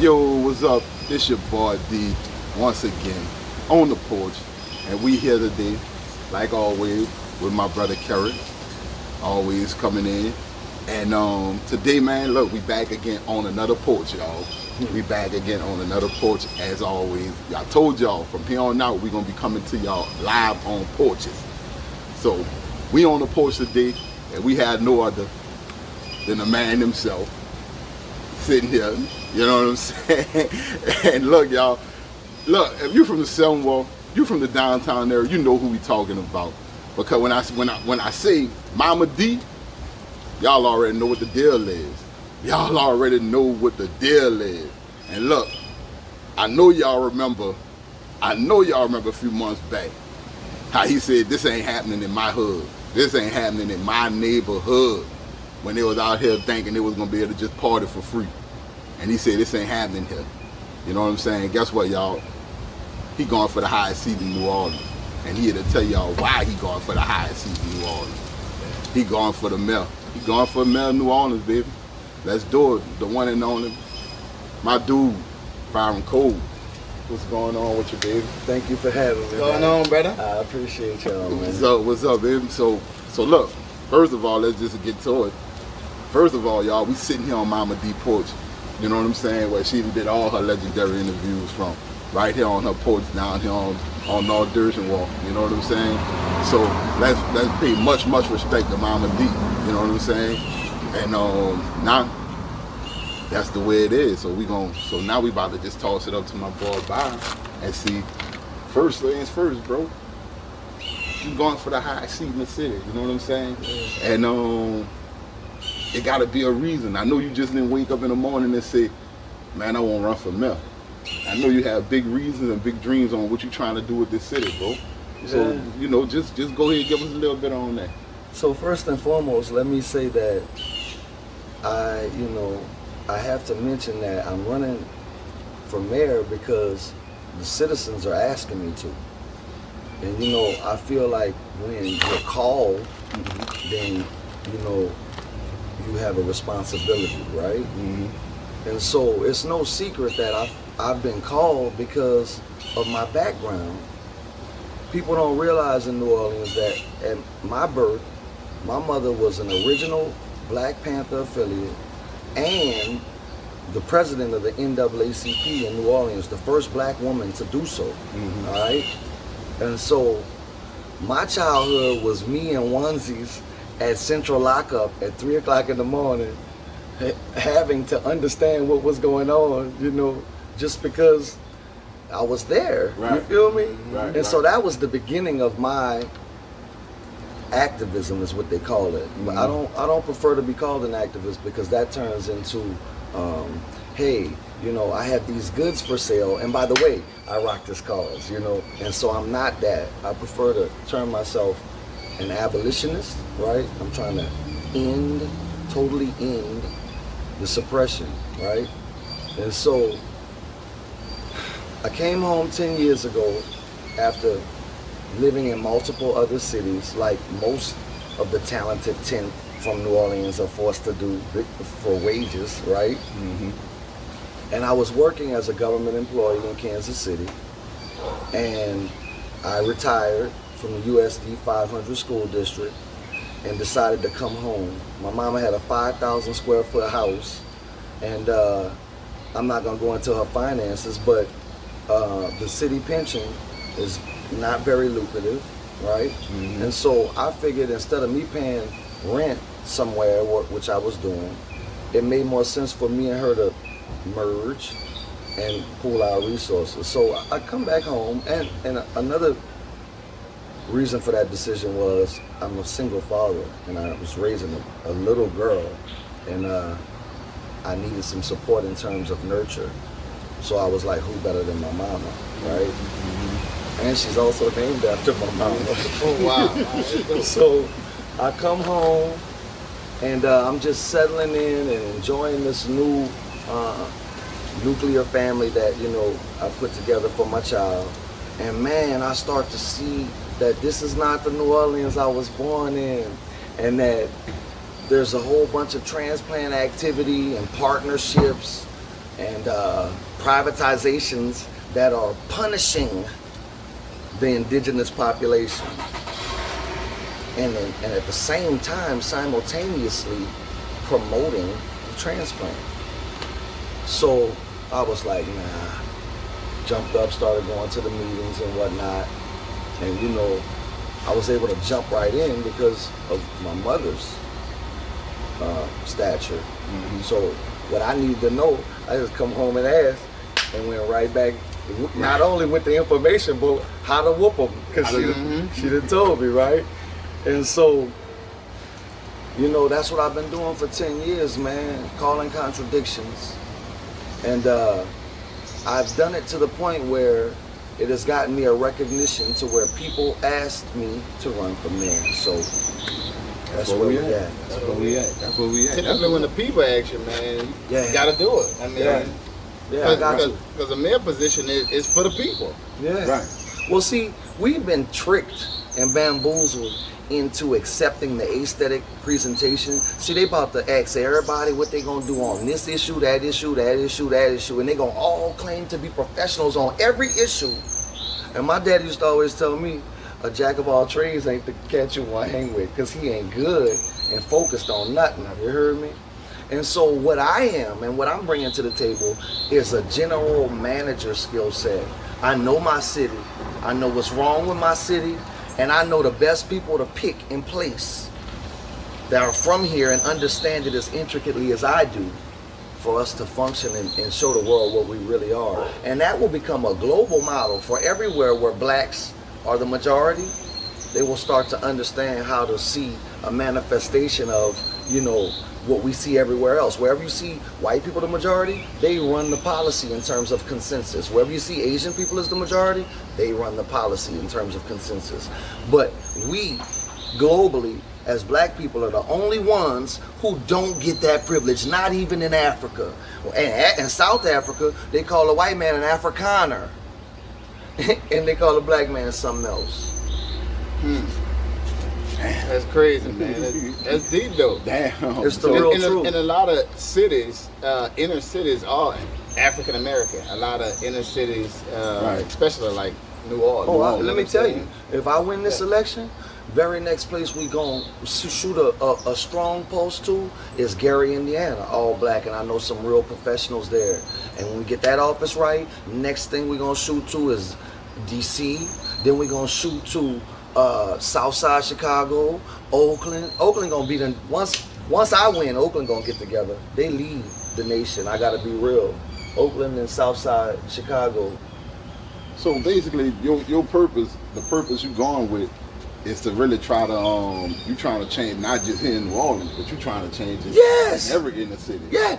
Yo, what's up? This your boy D once again on the porch, and we here today, like always, with my brother Kerry, always coming in. And today, man, look, we back again on another porch, y'all. We back again on another porch as always. I told y'all from here on out, we're gonna be coming to y'all live on porches. So we on the porch today, and we had no other than the man himself sitting here. You know what I'm saying? And look, y'all, look, if you from the Seven Wall, you from the downtown area, you know who we talking about. Because when I say Mama Dee, y'all already know what the deal is. Y'all already know what the deal is. And look, I know y'all remember a few months back how he said this ain't happening in my hood. This ain't happening in my neighborhood. When they was out here thinking they was gonna be able to just party for free. And he said this ain't happening here. You know what I'm saying? Guess what, y'all? He going for the highest seat in New Orleans. And he here to tell y'all why he going for the highest seat in New Orleans. He going for the mayor. He going for the mayor of New Orleans, baby. Let's do it. The one and only, my dude, Bryon Cole. What's going on with you, baby? Thank you for having me. What's going on, brother? I appreciate y'all, man. What's up, baby? So look, first of all, let's just get to it. First of all, y'all, we sitting here on Mama Dee porch. You know what I'm saying? Where she even did all her legendary interviews from. Right here on her porch, down here on North Dursion Walk. You know what I'm saying? So let's pay much respect to Mama Dee. You know what I'm saying? And now that's the way it is. So now we about to just toss it up to my boy Bryon and see. First things first, bro. You going for the highest seat in the city. You know what I'm saying? Yeah. And it gotta be a reason. I know you just didn't wake up in the morning and say, man, I won't run for mayor. I know you have big reasons and big dreams on what you're trying to do with this city, bro. So, you know, just go ahead and give us a little bit on that. So first and foremost, let me say that I have to mention that I'm running for mayor because the citizens are asking me to. And you know, I feel like when you're called, then you have a responsibility, right? Mm-hmm. And so it's no secret that I've been called because of my background. People don't realize in New Orleans that at my birth, my mother was an original Black Panther affiliate and the president of the NAACP in New Orleans, the first black woman to do so, all right? And so my childhood was me in onesies at Central Lockup at 3 o'clock in the morning, having to understand what was going on, you know, just because I was there, right. You feel me? Right, and so that was the beginning of my activism is what they call it. But I don't prefer to be called an activist because that turns into, hey, you know, I have these goods for sale, and by the way, I rock this cause, you know, and so I'm not that. I prefer to term myself an abolitionist, right? I'm trying to totally end the suppression, right? And so I came home 10 years ago after living in multiple other cities, like most of the talented 10 from New Orleans are forced to do for wages, right? Mm-hmm. And I was working as a government employee in Kansas City, and I retired from the USD 500 school district and decided to come home. My mama had a 5,000 square foot house, and I'm not gonna go into her finances, but the city pension is not very lucrative, right? Mm-hmm. And so I figured instead of me paying rent somewhere, which I was doing, it made more sense for me and her to merge and pool our resources. So I come back home, and another reason for that decision was I'm a single father, and I was raising a little girl, and I needed some support in terms of nurture. So I was like, who better than my mama, right? Mm-hmm. And she's also named after my mama. Oh, wow. So I come home, and I'm just settling in and enjoying this new nuclear family that, you know, I put together for my child. And man, I start to see that this is not the New Orleans I was born in, and that there's a whole bunch of transplant activity and partnerships and privatizations that are punishing the indigenous population, and at the same time simultaneously promoting the transplant. So I was like, nah, jumped up, started going to the meetings and whatnot, and you know, I was able to jump right in because of my mother's stature. So what I needed to know, I just come home and ask, and went right back, not only with the information, but how to whoop them, because she done told me, right? And so, you know, that's what I've been doing for 10 years, man, calling contradictions. And I've done it to the point where it has gotten me a recognition to where people asked me to run for mayor. So that's where we at. That's where we at. That's where we at. Typically, when the people ask you, man, you gotta do it. I mean, I got you. Because the mayor position is for the people. Yeah. Right. Well, see, we've been tricked and bamboozled into accepting the aesthetic presentation. See, they about to ask everybody what they gonna do on this issue, that issue, that issue, that issue, and they gonna all claim to be professionals on every issue. And my dad used to always tell me, a jack of all trades ain't the cat you wanna hang with, because he ain't good and focused on nothing. Have you heard me? And so what I am and what I'm bringing to the table is a general manager skill set. I know my city. I know what's wrong with my city. And I know the best people to pick in place that are from here and understand it as intricately as I do for us to function and show the world what we really are. And that will become a global model for everywhere where blacks are the majority. They will start to understand how to see a manifestation of, you know, what we see everywhere else. Wherever you see white people the majority, they run the policy in terms of consensus. Wherever you see Asian people as the majority, they run the policy in terms of consensus. But we, globally, as black people, are the only ones who don't get that privilege, not even in Africa. And in South Africa, they call a white man an Afrikaner. And they call a black man something else. That's crazy, man. That's deep, though. Damn. It's the real truth. In a lot of cities, inner cities are African American. A lot of inner cities, especially like New Orleans. Let me tell you, if I win this election, very next place we gonna shoot a strong post to is Gary, Indiana, all black, and I know some real professionals there. And when we get that office right, next thing we gonna shoot to is DC. Then we gonna shoot to Southside Chicago, Oakland. Oakland gonna be the once I win, Oakland gonna get together. They lead the nation. I gotta be real. Oakland and Southside Chicago. So basically, your purpose, the purpose you're going with, is to really try to you trying to change not just here in New Orleans, but you trying to change it in every inner city. Yeah,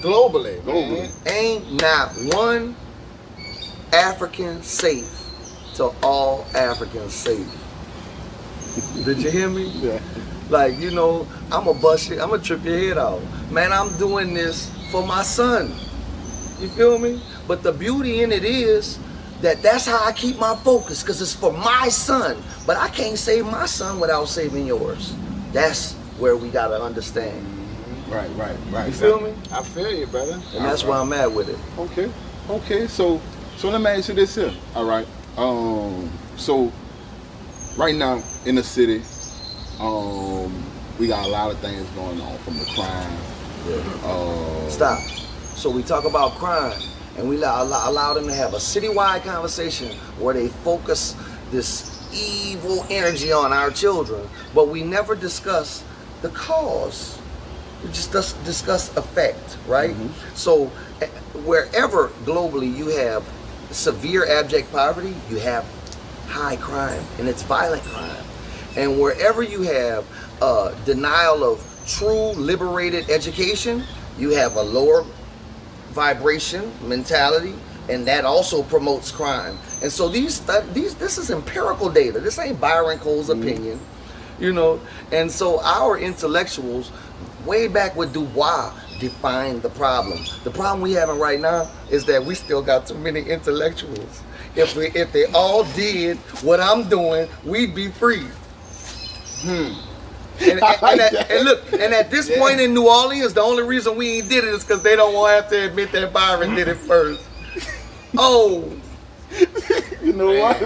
Globally. Ain't not one African safe till all Africans safe. Did you hear me? Yeah. Like, you know, I'm gonna trip your head out. Man, I'm doing this for my son. You feel me? But the beauty in it is that's how I keep my focus, because it's for my son. But I can't save my son without saving yours. That's where we gotta understand. Right. You feel me? I feel you, brother. And that's where I'm at with it. Okay. So let me ask you this here. All right. So right now in the city, we got a lot of things going on, from the crime. Stop. So we talk about crime, and we allow them to have a citywide conversation where they focus this evil energy on our children, but we never discuss the cause. We just discuss effect, right? So wherever globally you have severe abject poverty, you have high crime, and it's violent crime. And wherever you have denial of true liberated education, you have a lower vibration mentality, and that also promotes crime. And so this is empirical data. This ain't Bryon Cole's opinion, you know. And so our intellectuals, way back with Du Bois, defined the problem. The problem we having right now is that we still got too many intellectuals. If they all did what I'm doing, we'd be free. And look, and at this point in New Orleans, the only reason we ain't did it is because they don't want to have to admit that Byron did it first. Oh. You know what?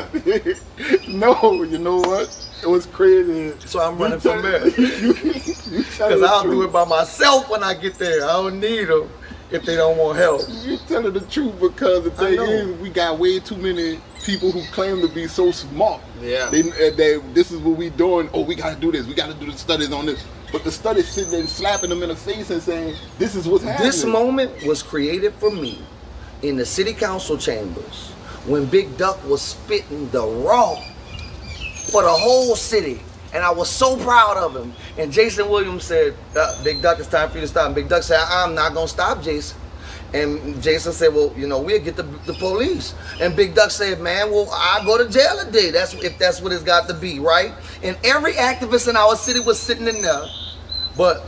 No, you know what? It was crazy. So I'm running from there. Because I'll do it by myself when I get there. I don't need them if they don't want help. You telling the truth because the thing is, we got way too many people who claim to be so smart. Yeah. This is what we doing. Oh, we got to do this. We got to do the studies on this. But the studies sitting there and slapping them in the face and saying, this is what's happening. This moment was created for me in the city council chambers when Big Duck was spitting the raw for the whole city. And I was so proud of him. And Jason Williams said, Big Duck, it's time for you to stop. And Big Duck said, I'm not going to stop, Jason. And Jason said, well, you know, we'll get the police. And Big Duck said, man, well, I'll go to jail today. If that's what it's got to be, right? And every activist in our city was sitting in there. But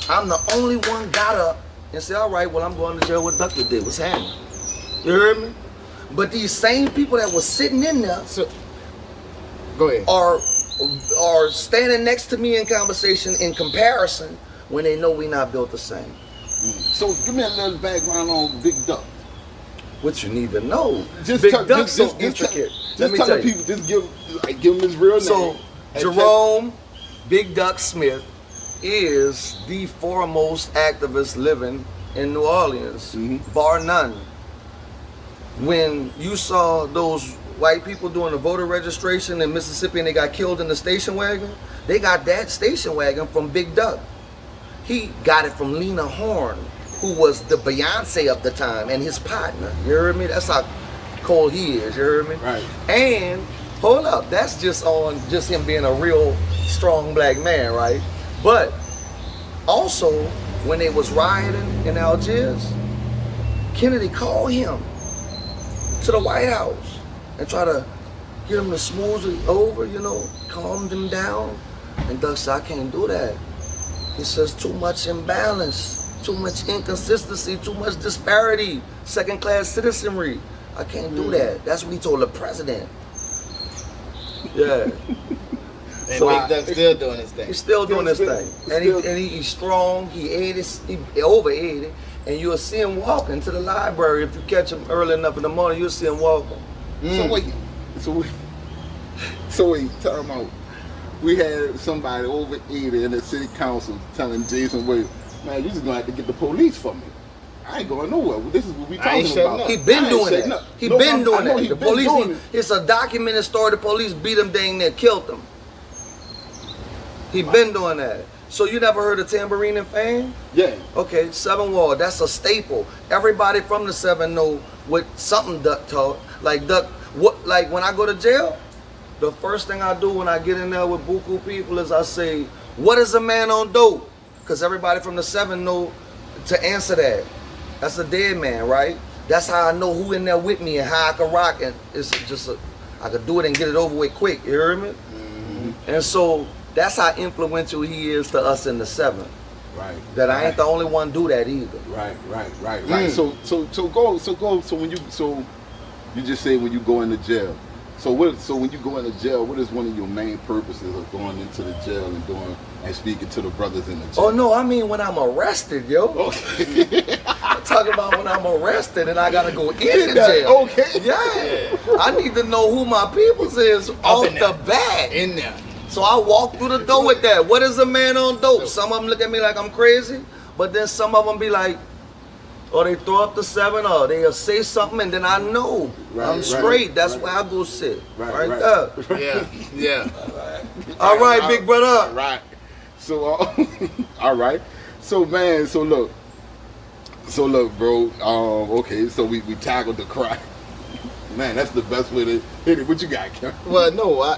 I'm the only one got up and said, all right, well, I'm going to jail with Duck today. What's happening? You heard me? But these same people that was sitting in there go ahead. are standing next to me in conversation in comparison when they know we not built the same. So give me a little background on Big Duck. What you need to know. Just Big Duck's so intricate. Let me tell people, just give him his real name. So Jerome Big Duck Smith is the foremost activist living in New Orleans, bar none. When you saw those white people doing the voter registration in Mississippi and they got killed in the station wagon, they got that station wagon from Big Duck. He got it from Lena Horne, who was the Beyonce of the time, and his partner. You heard me? That's how cold he is. You heard me? Right. And hold up, that's just him being a real strong black man, right? But also, when they was rioting in Algiers, Kennedy called him to the White House and try to get him to smooth it over, you know, calm them down. And Duck said, I can't do that. He says, too much imbalance, too much inconsistency, too much disparity, second-class citizenry. I can't do that. That's what he told the president. Yeah. And so Big Duck's still doing his thing. He's still doing his thing. And he's strong, he over-ate it. And you'll see him walking to the library. If you catch him early enough in the morning, you'll see him walking. So wait, tell him out. We had somebody over 80 in the city council telling Jason, wait, man, you just gonna have to get the police for me. I ain't going nowhere. This is what we talking about. He been doing that. He been doing that. The police, it's a documented story. The police beat him dang near killed him. He been doing that. So you never heard of Tambourine and Fan? Yeah. Okay, Seven Wall, that's a staple. Everybody from the Seven know what something Duck taught. Like Duck, like when I go to jail, the first thing I do when I get in there with buku people is I say, what is a man on dope? Because everybody from the Seven know to answer that. That's a dead man, right? That's how I know who in there with me and how I can rock. And it's just, I could do it and get it over with quick, you hear me? Mm-hmm. And so that's how influential he is to us in the Seven. Right. That I ain't the only one do that either. Right. So when you just say when you go into jail. So when you go into jail, what is one of your main purposes of going into the jail and speaking to the brothers in the jail? Oh no, I mean when I'm arrested, yo. Okay. I'm talking about when I'm arrested and I gotta go into jail. Okay. Yeah. I need to know who my peoples is off the bat. In there. So I walk through the door with that. What is a man on dope? Some of them look at me like I'm crazy, but then some of them be like, or they throw up the Seven, or they'll say something, and then I know I'm straight. That's where I go sit. Right there. Yeah. All right, big brother. All right. So, all right. So, man, so look, bro. Okay, so we tackled the crime. Man, that's the best way to hit it. What you got, Kevin? Well, no,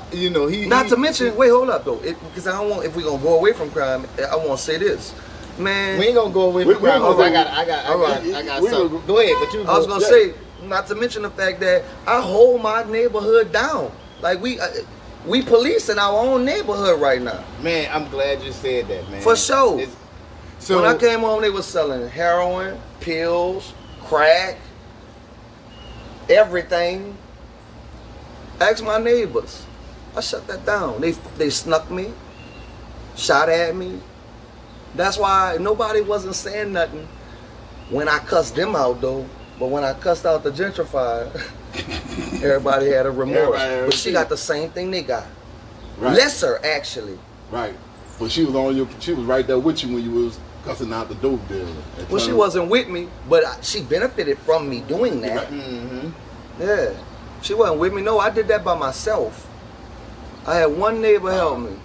he. Not to mention, wait, hold up though, because I don't want. If we gonna go away from crime, I want to say this. Man, we ain't gonna go away from crime. I got something. Go ahead, but you. I was gonna say, not to mention the fact that I hold my neighborhood down. Like we policing our own neighborhood right now. Man, I'm glad you said that, man. For sure. So when I came home, they was selling heroin, pills, crack, everything. Ask my neighbors. I shut that down. They snuck me. shot at me. That's why nobody wasn't saying nothing when I cussed them out though. But when I cussed out the gentrifier, everybody had a remorse. But she got the same thing they got. Right. Lesser actually. Right. But she was right there with you when you was cussing out the dope dealer. Well, she wasn't with me, but she benefited from me doing that. Right. Mm-hmm. Yeah. She wasn't with me. No, I did that by myself. I had one neighbor help me.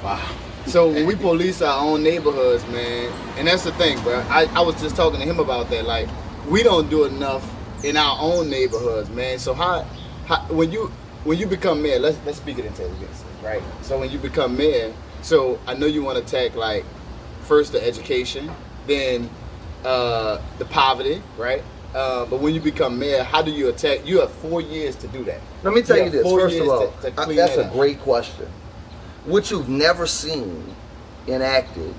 Wow. So when we police our own neighborhoods, man, and that's the thing, bro. I was just talking to him about that. Like, we don't do enough in our own neighborhoods, man. So how when you become mayor, let's speak it into existence, right? So when you become mayor, so I know you want to attack like first the education, then the poverty, right? But when you become mayor, how do you attack? You have 4 years to do that. Let me tell you this. First of all, that's a out. great question. What you've never seen enacted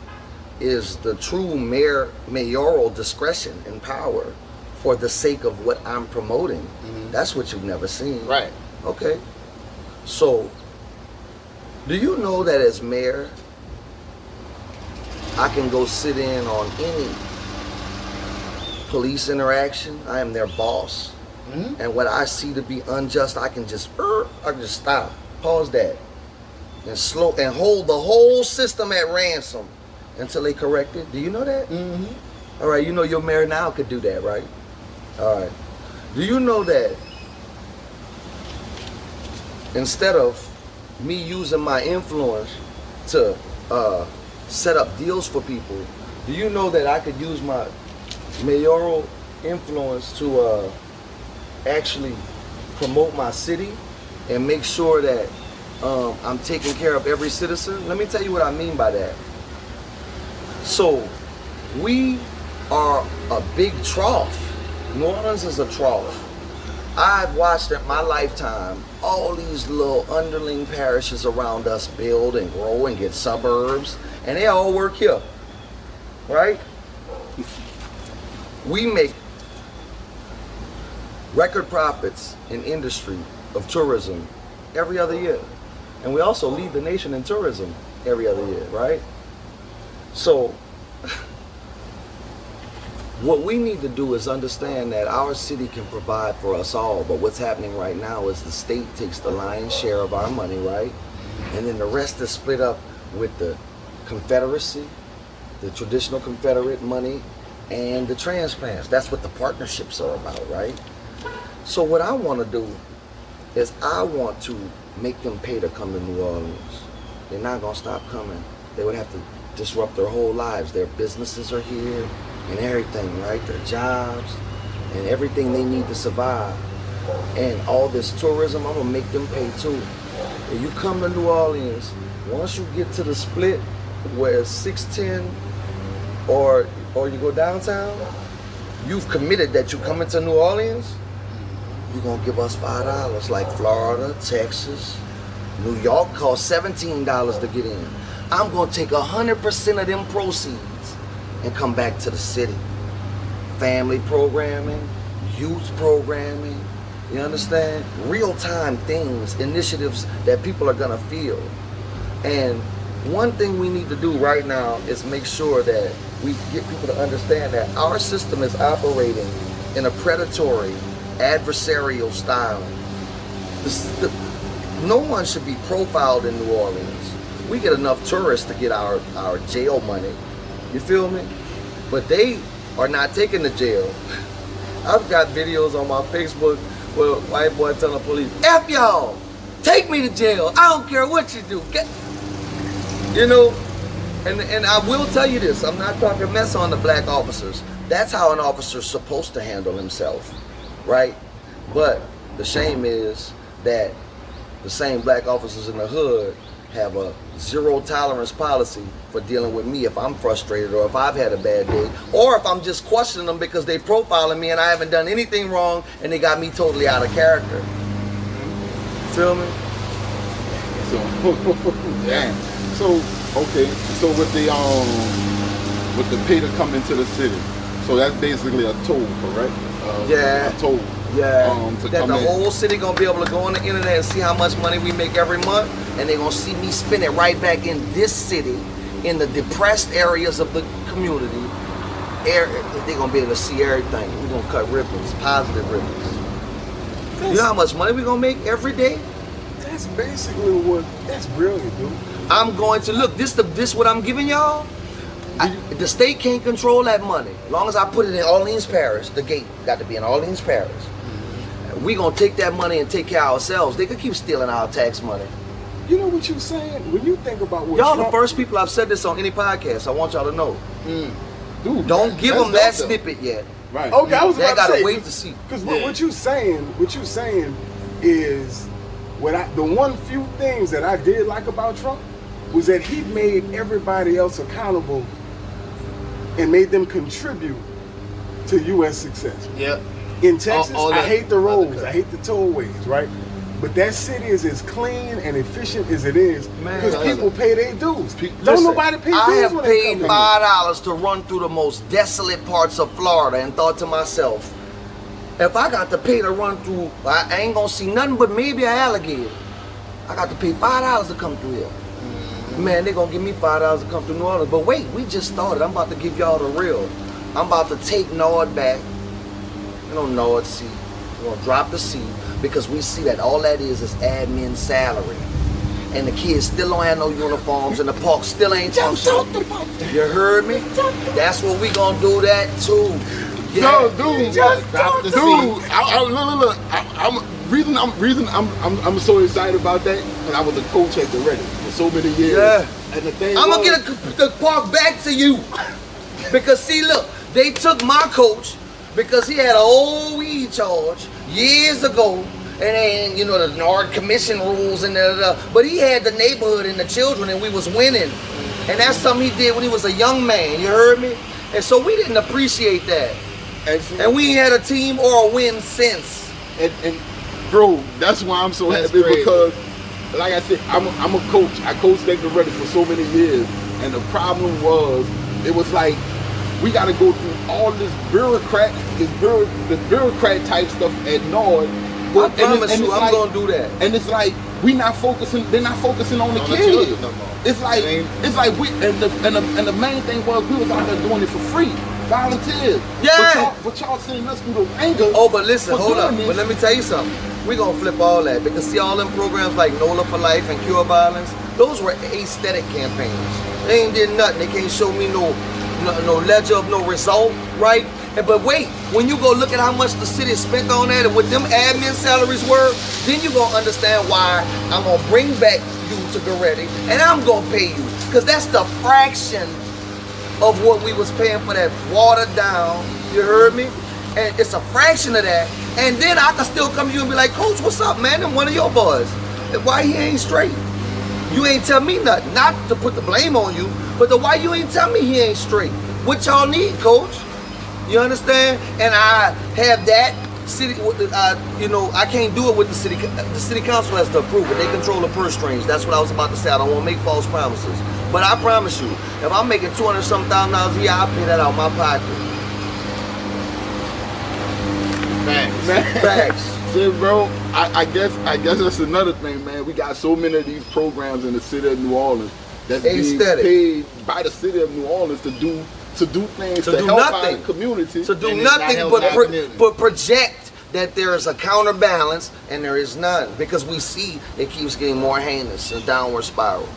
is the true mayoral discretion and power for the sake of what I'm promoting. Mm-hmm. That's what you've never seen. Right. Okay. So, do you know that as mayor, I can go sit in on any police interaction? I am their boss. Mm-hmm. And what I see to be unjust, I can just stop, pause that, and hold the whole system at ransom until they correct it. Do you know that? Mm-hmm. All right, you know your mayor now could do that, right? All right. Do you know that instead of me using my influence to set up deals for people, do you know that I could use my mayoral influence to actually promote my city and make sure that I'm taking care of every citizen? Let me tell you what I mean by that. So, we are a big trough. New Orleans is a trough. I've watched in my lifetime all these little underling parishes around us build and grow and get suburbs, and they all work here, right? We make record profits in industry of tourism every other year. And we also lead the nation in tourism every other year, right? So, what we need to do is understand that our city can provide for us all, but what's happening right now is the state takes the lion's share of our money, right? And then the rest is split up with the Confederacy, the traditional Confederate money, and the transplants. That's what the partnerships are about, right? So what I want to do is I want to make them pay to come to New Orleans. They're not going to stop coming. They would have to disrupt their whole lives. Their businesses are here and everything, right? Their jobs and everything they need to survive. And all this tourism, I'm going to make them pay too. If you come to New Orleans, once you get to the split where it's 610 or you go downtown, you've committed that you're coming to New Orleans, you're going to give us $5, like Florida, Texas, New York costs $17 to get in. I'm going to take 100% of them proceeds and come back to the city. Family programming, youth programming, you understand? Real-time things, initiatives that people are going to feel. And one thing we need to do right now is make sure that we get people to understand that our system is operating in a predatory, adversarial style. No one should be profiled in New Orleans. We get enough tourists to get our jail money. You feel me? But they are not taking the jail. I've got videos on my Facebook where a white boy telling the police, F y'all, take me to jail. I don't care what you do. You know, and I will tell you this, I'm not talking mess on the black officers. That's how an officer's supposed to handle himself, right? But the shame is that the same black officers in the hood have a zero tolerance policy for dealing with me if I'm frustrated or if I've had a bad day or if I'm just questioning them because they profiling me and I haven't done anything wrong and they got me totally out of character. Feel me? So, yeah. So, okay. So with the pay to come into the city, so that's basically a toll, correct? Yeah. A toll. to that come the in. whole city gonna be able to go on the internet and see how much money we make every month, and they gonna see me spend it right back in this city, in the depressed areas of the community. They gonna be able to see everything. We gonna cut ribbons, positive ribbons. You know how much money we gonna make every day? That's basically that's brilliant, dude. I'm going to look. This what I'm giving y'all. The state can't control that money. As long as I put it in Orleans Parish, the gate got to be in Orleans Parish. We gonna take that money and take care of ourselves. They could keep stealing our tax money. You know what you're saying? When you think about what Y'all Trump, the first people I've said this on any podcast. I want y'all to know. Dude, Don't give that's them that dope, though. snippet yet. Right. Okay, I was They about to gotta say, wait to see. Because what you saying is the one few things that I did like about Trump was that he made everybody else accountable and made them contribute to U.S. success. Yep. In Texas, All I the hate the other roads, countries. I hate the tollways, right? But that city is as clean and efficient as it is Man, because people pay their dues. Don't Listen, nobody pay dues I have when they paid come in. $5 to run through the most desolate parts of Florida and thought to myself, if I got to pay to run through, I ain't gonna see nothing but maybe an alligator. I got to pay $5 to come through here. Man, they gonna give me $5 to come through New Orleans. But wait, we just started. I'm about to give y'all the real. I'm about to take Nord back. You know, Nord C. We're gonna drop the C because we see that all that is admin salary. And the kids still don't have no uniforms and the park still ain't functioning. You heard me? That's what we gonna do that too. Yeah. No, dude, drop the dude. seat. I'm so excited about that, and I was a coach at the Reddit for so many years. Yeah. And the thing I'm was, gonna get the park back to you. Because see, look, they took my coach because he had an old weed charge years ago, and then you know the Nord Commission rules and but he had the neighborhood and the children, and we was winning, and that's something he did when he was a young man. You heard me? And so we didn't appreciate that, and we ain't had a team or a win since. and bro, that's why I'm so That's happy crazy. because, like I said, I'm a coach. I coached at the Reddit for so many years, and the problem was, it was like we got to go through all this the bureaucrat type stuff at Nord. I promise you, I'm gonna do that. And it's like they're not focusing on the On the kids. children no more. It's like It ain't- we and the main thing was we was out there doing it for free, volunteers. Yeah. But y'all sending us through the anger. Oh, but listen, for hold up. doing this. But let me tell you something. We're gonna flip all that because see all them programs like NOLA for Life and Cure Violence, those were aesthetic campaigns. They ain't did nothing. They can't show me no ledger of no result, right? But wait, when you go look at how much the city spent on that and what them admin salaries were, then you gonna understand why I'm gonna bring back you to Goretti and I'm gonna pay you. Cause that's the fraction of what we was paying for that watered down, you heard me? And it's a fraction of that. And then I can still come to you and be like, Coach, what's up, man? I'm one of your boys. And why he ain't straight? You ain't tell me nothing. Not to put the blame on you, but why you ain't tell me he ain't straight? What y'all need, Coach? You understand? And I have that city, I can't do it with the city. The city council has to approve it. They control the purse strings. That's what I was about to say. I don't want to make false promises. But I promise you, if I'm making $200-something thousand a year, I'll pay that out of my pocket. Facts. Facts. See, bro, I guess that's another thing, man. We got so many of these programs in the city of New Orleans that's being Aesthetic. paid by the city of New Orleans to do things To to do help nothing. our community. To do And it's not nothing helping our community. but project that there is a counterbalance, and there is none. Because we see it keeps getting more heinous, a downward spiral.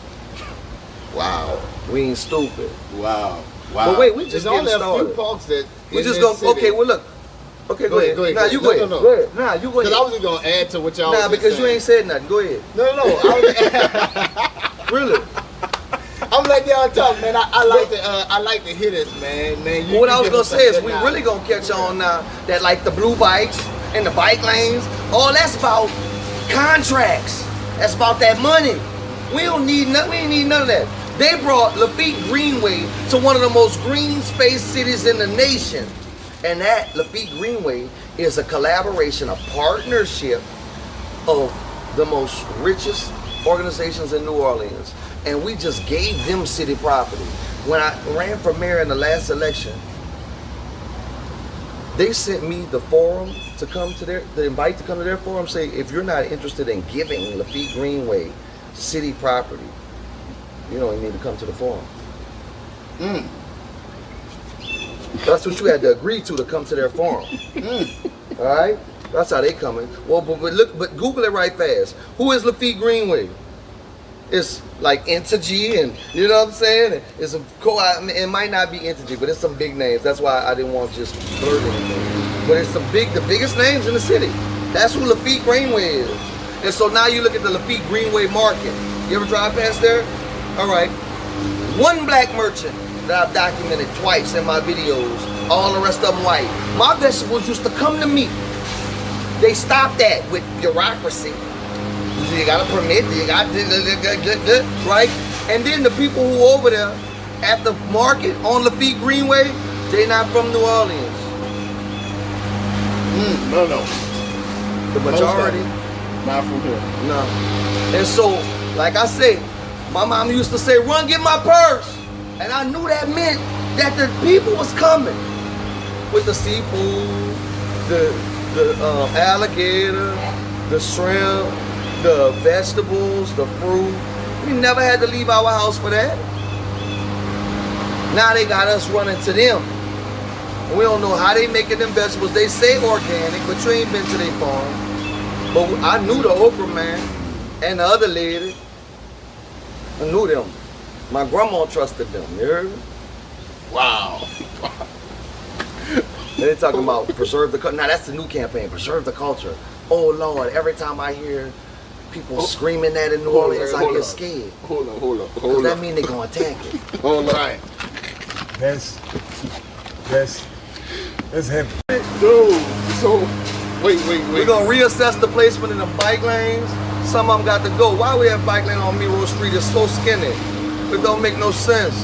Wow, We ain't stupid. wow. But wait, we There's just getting only a few started. parks that We in just this gonna, city- okay, well look. Okay, go ahead. Nah, you go ahead. No. Go ahead. Nah, you go Because I ahead. was just gonna add to what y'all. Nah, was because just you ain't saying. said nothing. Go ahead. No. Really. I'm like y'all talk, man. I like to hear this, man. You What I can was give gonna us say is some we good really gonna catch on now that like the blue bikes and the bike lanes, all that's about contracts. That's about that money. We ain't need none of that. They brought Lafitte Greenway to one of the most green space cities in the nation. And that Lafitte Greenway is a collaboration, a partnership of the most richest organizations in New Orleans. And we just gave them city property. When I ran for mayor in the last election, They sent me the forum to come to the invite to come to their forum. Say, if you're not interested in giving Lafitte Greenway city property, you don't even need to come to the forum. That's what you had to agree to come to their forum. All right, that's how they coming. Well, but Google it right fast. Who is Lafitte Greenway? It's like Integy, and you know what I'm saying? It's it might not be Integy, but it's some big names. That's why I didn't want to just blurt anything. But it's the biggest names in the city. That's who Lafitte Greenway is. And so now you look at the Lafitte Greenway market. You ever drive past there? All right. One black merchant that I've documented twice in my videos. All the rest of them white. My vegetables used to come to me. They stopped that with bureaucracy. You got a permit, you got right? And then the people who over there at the market on Lafitte Greenway, they not from New Orleans. No. The majority. Not from here. No. And so, like I say, my mom used to say, run get my purse. And I knew that meant that the people was coming with the seafood, the alligator, the shrimp, the vegetables, the fruit. We never had to leave our house for that. Now they got us running to them. And we don't know how they making them vegetables. They say organic, but you ain't been to their farm. But I knew the okra man and the other lady. I knew them. My grandma trusted them, you heard me? Wow. They talking about preserve the culture. Now that's the new campaign, preserve the culture. Oh Lord, every time I hear people screaming that in New Orleans, I get scared. Hold on. Because that means they're going to attack it. Hold on. Right. That's heavy. Dude, so, wait. We're going to reassess the placement in the bike lanes. Some of them got to go. Why we have bike lane on Miro Street? It's so skinny. It don't make no sense.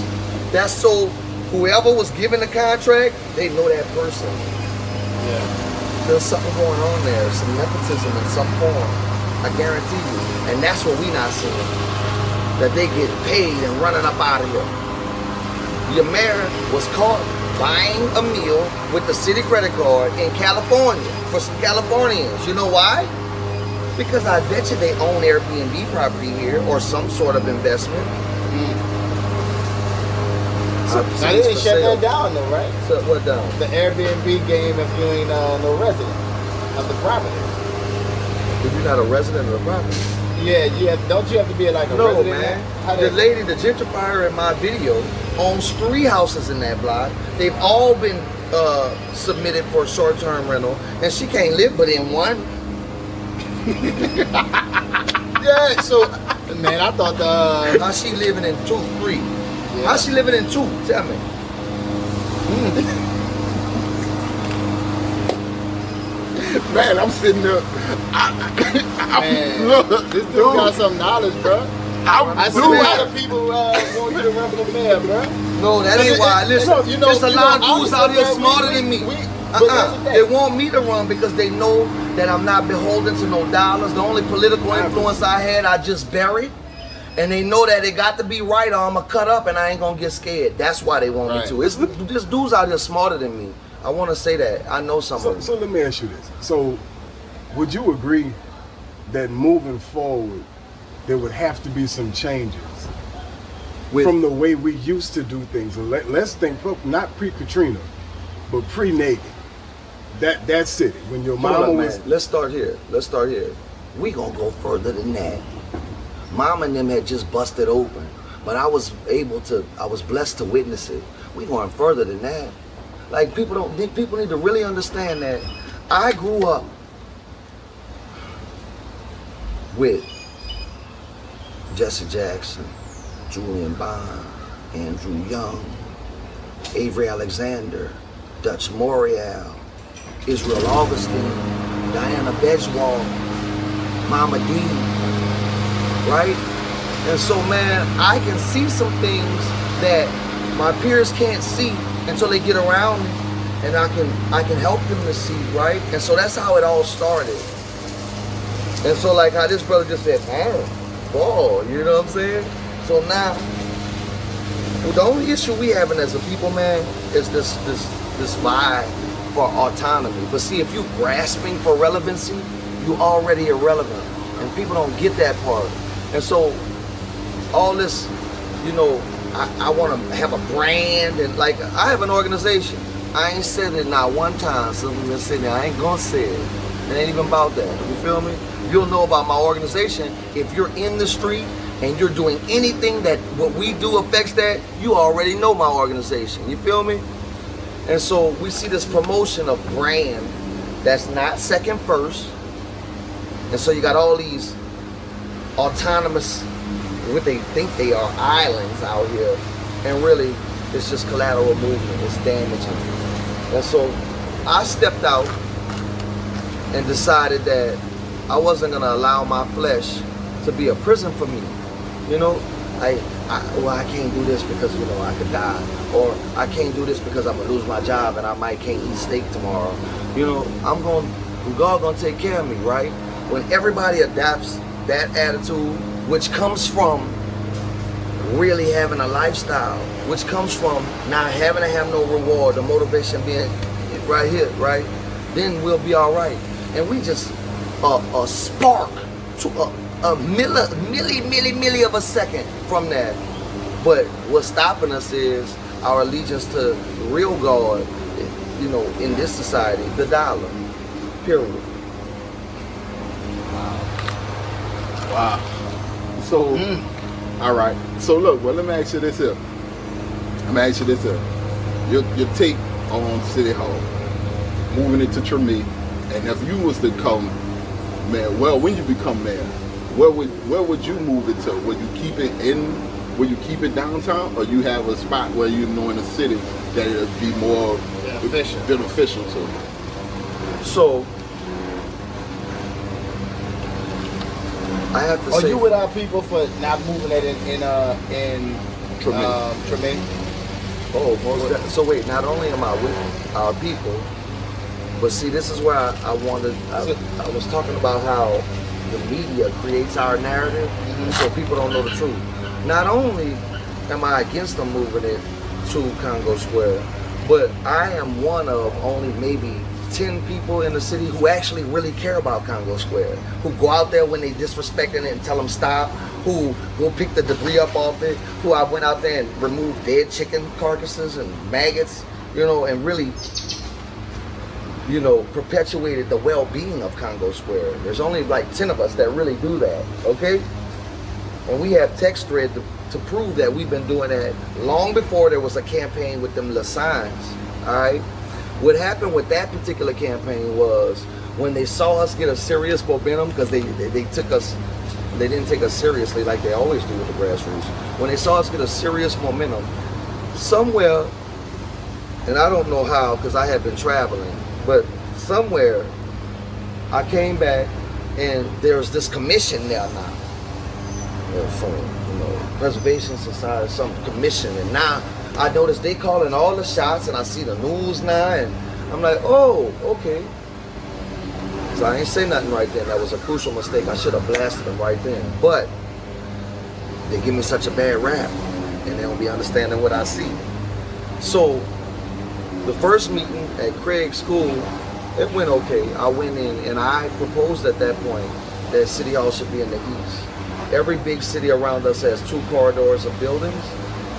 That's so whoever was given the contract, they know that person. Yeah. There's something going on there, some nepotism in some form. I guarantee you. And that's what we not seeing. That they get paid and running up out of here. Your mayor was caught buying a meal with the city credit card in California for some Californians. You know why? Because I bet you they own Airbnb property here or some sort of investment. Now they didn't shut that down though, right? So what down? The Airbnb game if you ain't no resident of the property. If you're not a resident of the property. Yeah, don't you have to be like a No, resident? man. How The they- lady, the gentrifier in my video, owns 3 houses in that block. They've all been submitted for short-term rental, and she can't live but in one. Yeah, so man, I thought How she living in 2, 3? Yeah. How she living in 2? Tell me. man, I'm sitting there. man, Look, this dude dude, got some knowledge, bro. I see a lot of people want you to run for the mayor, bro. No, that ain't why. Listen, you know, there's a lot of I dudes out here understand smarter that than me. but here's the They thing. want me to run because they know that I'm not beholden to no dollars. The only political influence I had, I just buried. And they know that it got to be right or I'm going to cut up and I ain't going to get scared. That's why they want me Right. to. This dude's out here smarter than me. I want to say that. I know some of them. So let me ask you this. So would you agree that moving forward, there would have to be some changes from the way we used to do things? And let's think, not pre-Katrina, but pre-Nagin. That city, when your Hold mama up, was... man. Let's start here. We going to go further than that. Mom and them had just busted open, but I was blessed to witness it. We going further than that. Like people need to really understand that I grew up with Jesse Jackson, Julian Bond, Andrew Young, Avery Alexander, Dutch Morial, Israel Augustine, Diana Bedgewall, Mama Dee. Right? And so, man, I can see some things that my peers can't see until they get around me, and I can help them to see, right? And so that's how it all started. And so, like how this brother just said, ball, you know what I'm saying? So now, the only issue we having as a people, man, is this vibe for autonomy. But see, if you're grasping for relevancy, you already irrelevant. And people don't get that part. And so all this, you know, I want to have a brand, and like, I have an organization. I ain't said it not one time since we've been sitting there. I ain't gonna say it. It ain't even about that. You feel me? You'll know about my organization if you're in the street and you're doing anything that what we do affects that. You already know my organization. You feel me? And so we see this promotion of brand that's not second first. And so you got all these autonomous, what they think they are, islands out here, and really it's just collateral movement. It's damaging. And so I stepped out and decided that I wasn't gonna allow my flesh to be a prison for me. You know, I can't do this because, you know, I could die, or I can't do this because I'm gonna lose my job and I might can't eat steak tomorrow. You know, God gonna take care of me, right? When everybody adapts that attitude, which comes from really having a lifestyle, which comes from not having to have no reward, the motivation being right here, right? Then we'll be all right. And we just a spark to a milli of a second from that. But what's stopping us is our allegiance to real God, you know, in this society, the dollar, period. Wow. So, all right. So look, well, let me ask you this here. Your take on City Hall, moving it to Treme, and if you was to come mayor, well, when you become mayor, where would you move it to? Would you keep it will you keep it downtown, or you have a spot where you know in the city that it would be more beneficial to you? So I have to say, Are you with our people for not moving it in Treme? So wait, not only am I with our people, but see, this is where I was talking about how the media creates our narrative, so people don't know the truth. Not only am I against them moving it to Congo Square, but I am one of only maybe 10 people in the city who actually really care about Congo Square, who go out there when they disrespecting it and tell them stop, who will pick the debris up off it, who I went out there and removed dead chicken carcasses and maggots, you know, and really, you know, perpetuated the well-being of Congo Square. There's only like 10 of us that really do that, okay? And we have text thread to prove that we've been doing that long before there was a campaign with them little signs, all right? What happened with that particular campaign was when they saw us get a serious momentum, because they didn't take us seriously like they always do with the grassroots. When they saw us get a serious momentum, somewhere, and I don't know how because I had been traveling, but somewhere I came back and there's this commission there now. From, you know, Preservation Society, some commission, and now I notice they calling all the shots, and I see the news now, and I'm like, oh, okay. So I ain't say nothing right then. That was a crucial mistake. I should have blasted them right then. But they give me such a bad rap, and they don't be understanding what I see. So the first meeting at Craig's school, it went okay. I went in and I proposed at that point that City Hall should be in the east. Every big city around us has 2 corridors of buildings,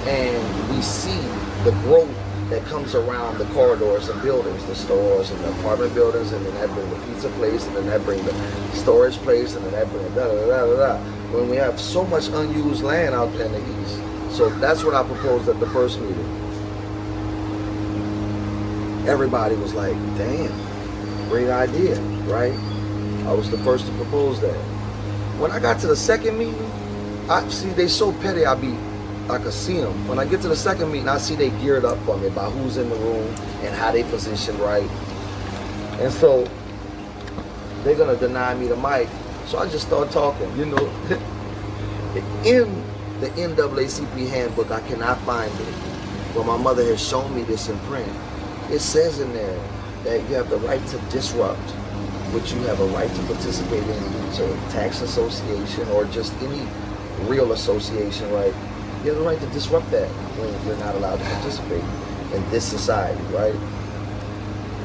and we see the growth that comes around the corridors of buildings, the stores and the apartment buildings, and then that bring the pizza place, and then that bring the storage place, and then that bring da da da da da. When we have so much unused land out there in the east. So that's what I proposed at the first meeting. Everybody was like, damn, great idea, right? I was the first to propose that. When I got to the second meeting, I see they so petty, I could see them. When I get to the second meeting, I see they geared up for me by who's in the room and how they positioned right. And so they're gonna deny me the mic. So I just start talking, you know. In the NAACP handbook, I cannot find it, but my mother has shown me this in print. It says in there that you have the right to disrupt, which you have a right to participate in due to tax association or just any real association, right? You have the right to disrupt that when you're not allowed to participate in this society, right?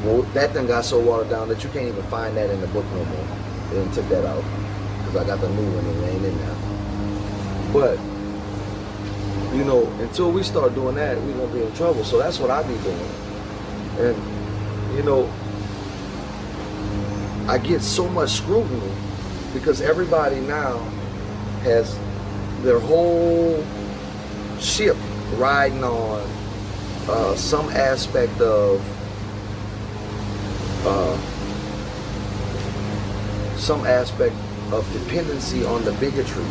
Well, that thing got so watered down that you can't even find that in the book no more. They didn't took that out because I got the new one and it ain't in there. But you know, until we start doing that, we're gonna be in trouble. So that's what I be doing. And you know, I get so much scrutiny because everybody now has their whole ship riding on some aspect of dependency on the bigotry,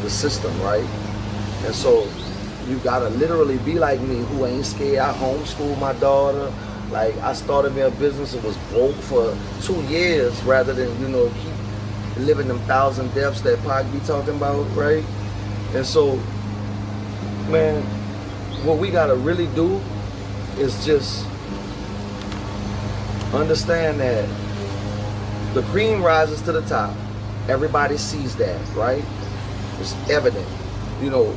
the system, right? And so you gotta literally be like me, who ain't scared. I homeschooled my daughter. Like, I started me a business and was broke for 2 years rather than, you know, keep living them 1,000 deaths that Pac be talking about, right? And so, man, what we gotta really do is just understand that the cream rises to the top. Everybody sees that, right? It's evident. You know,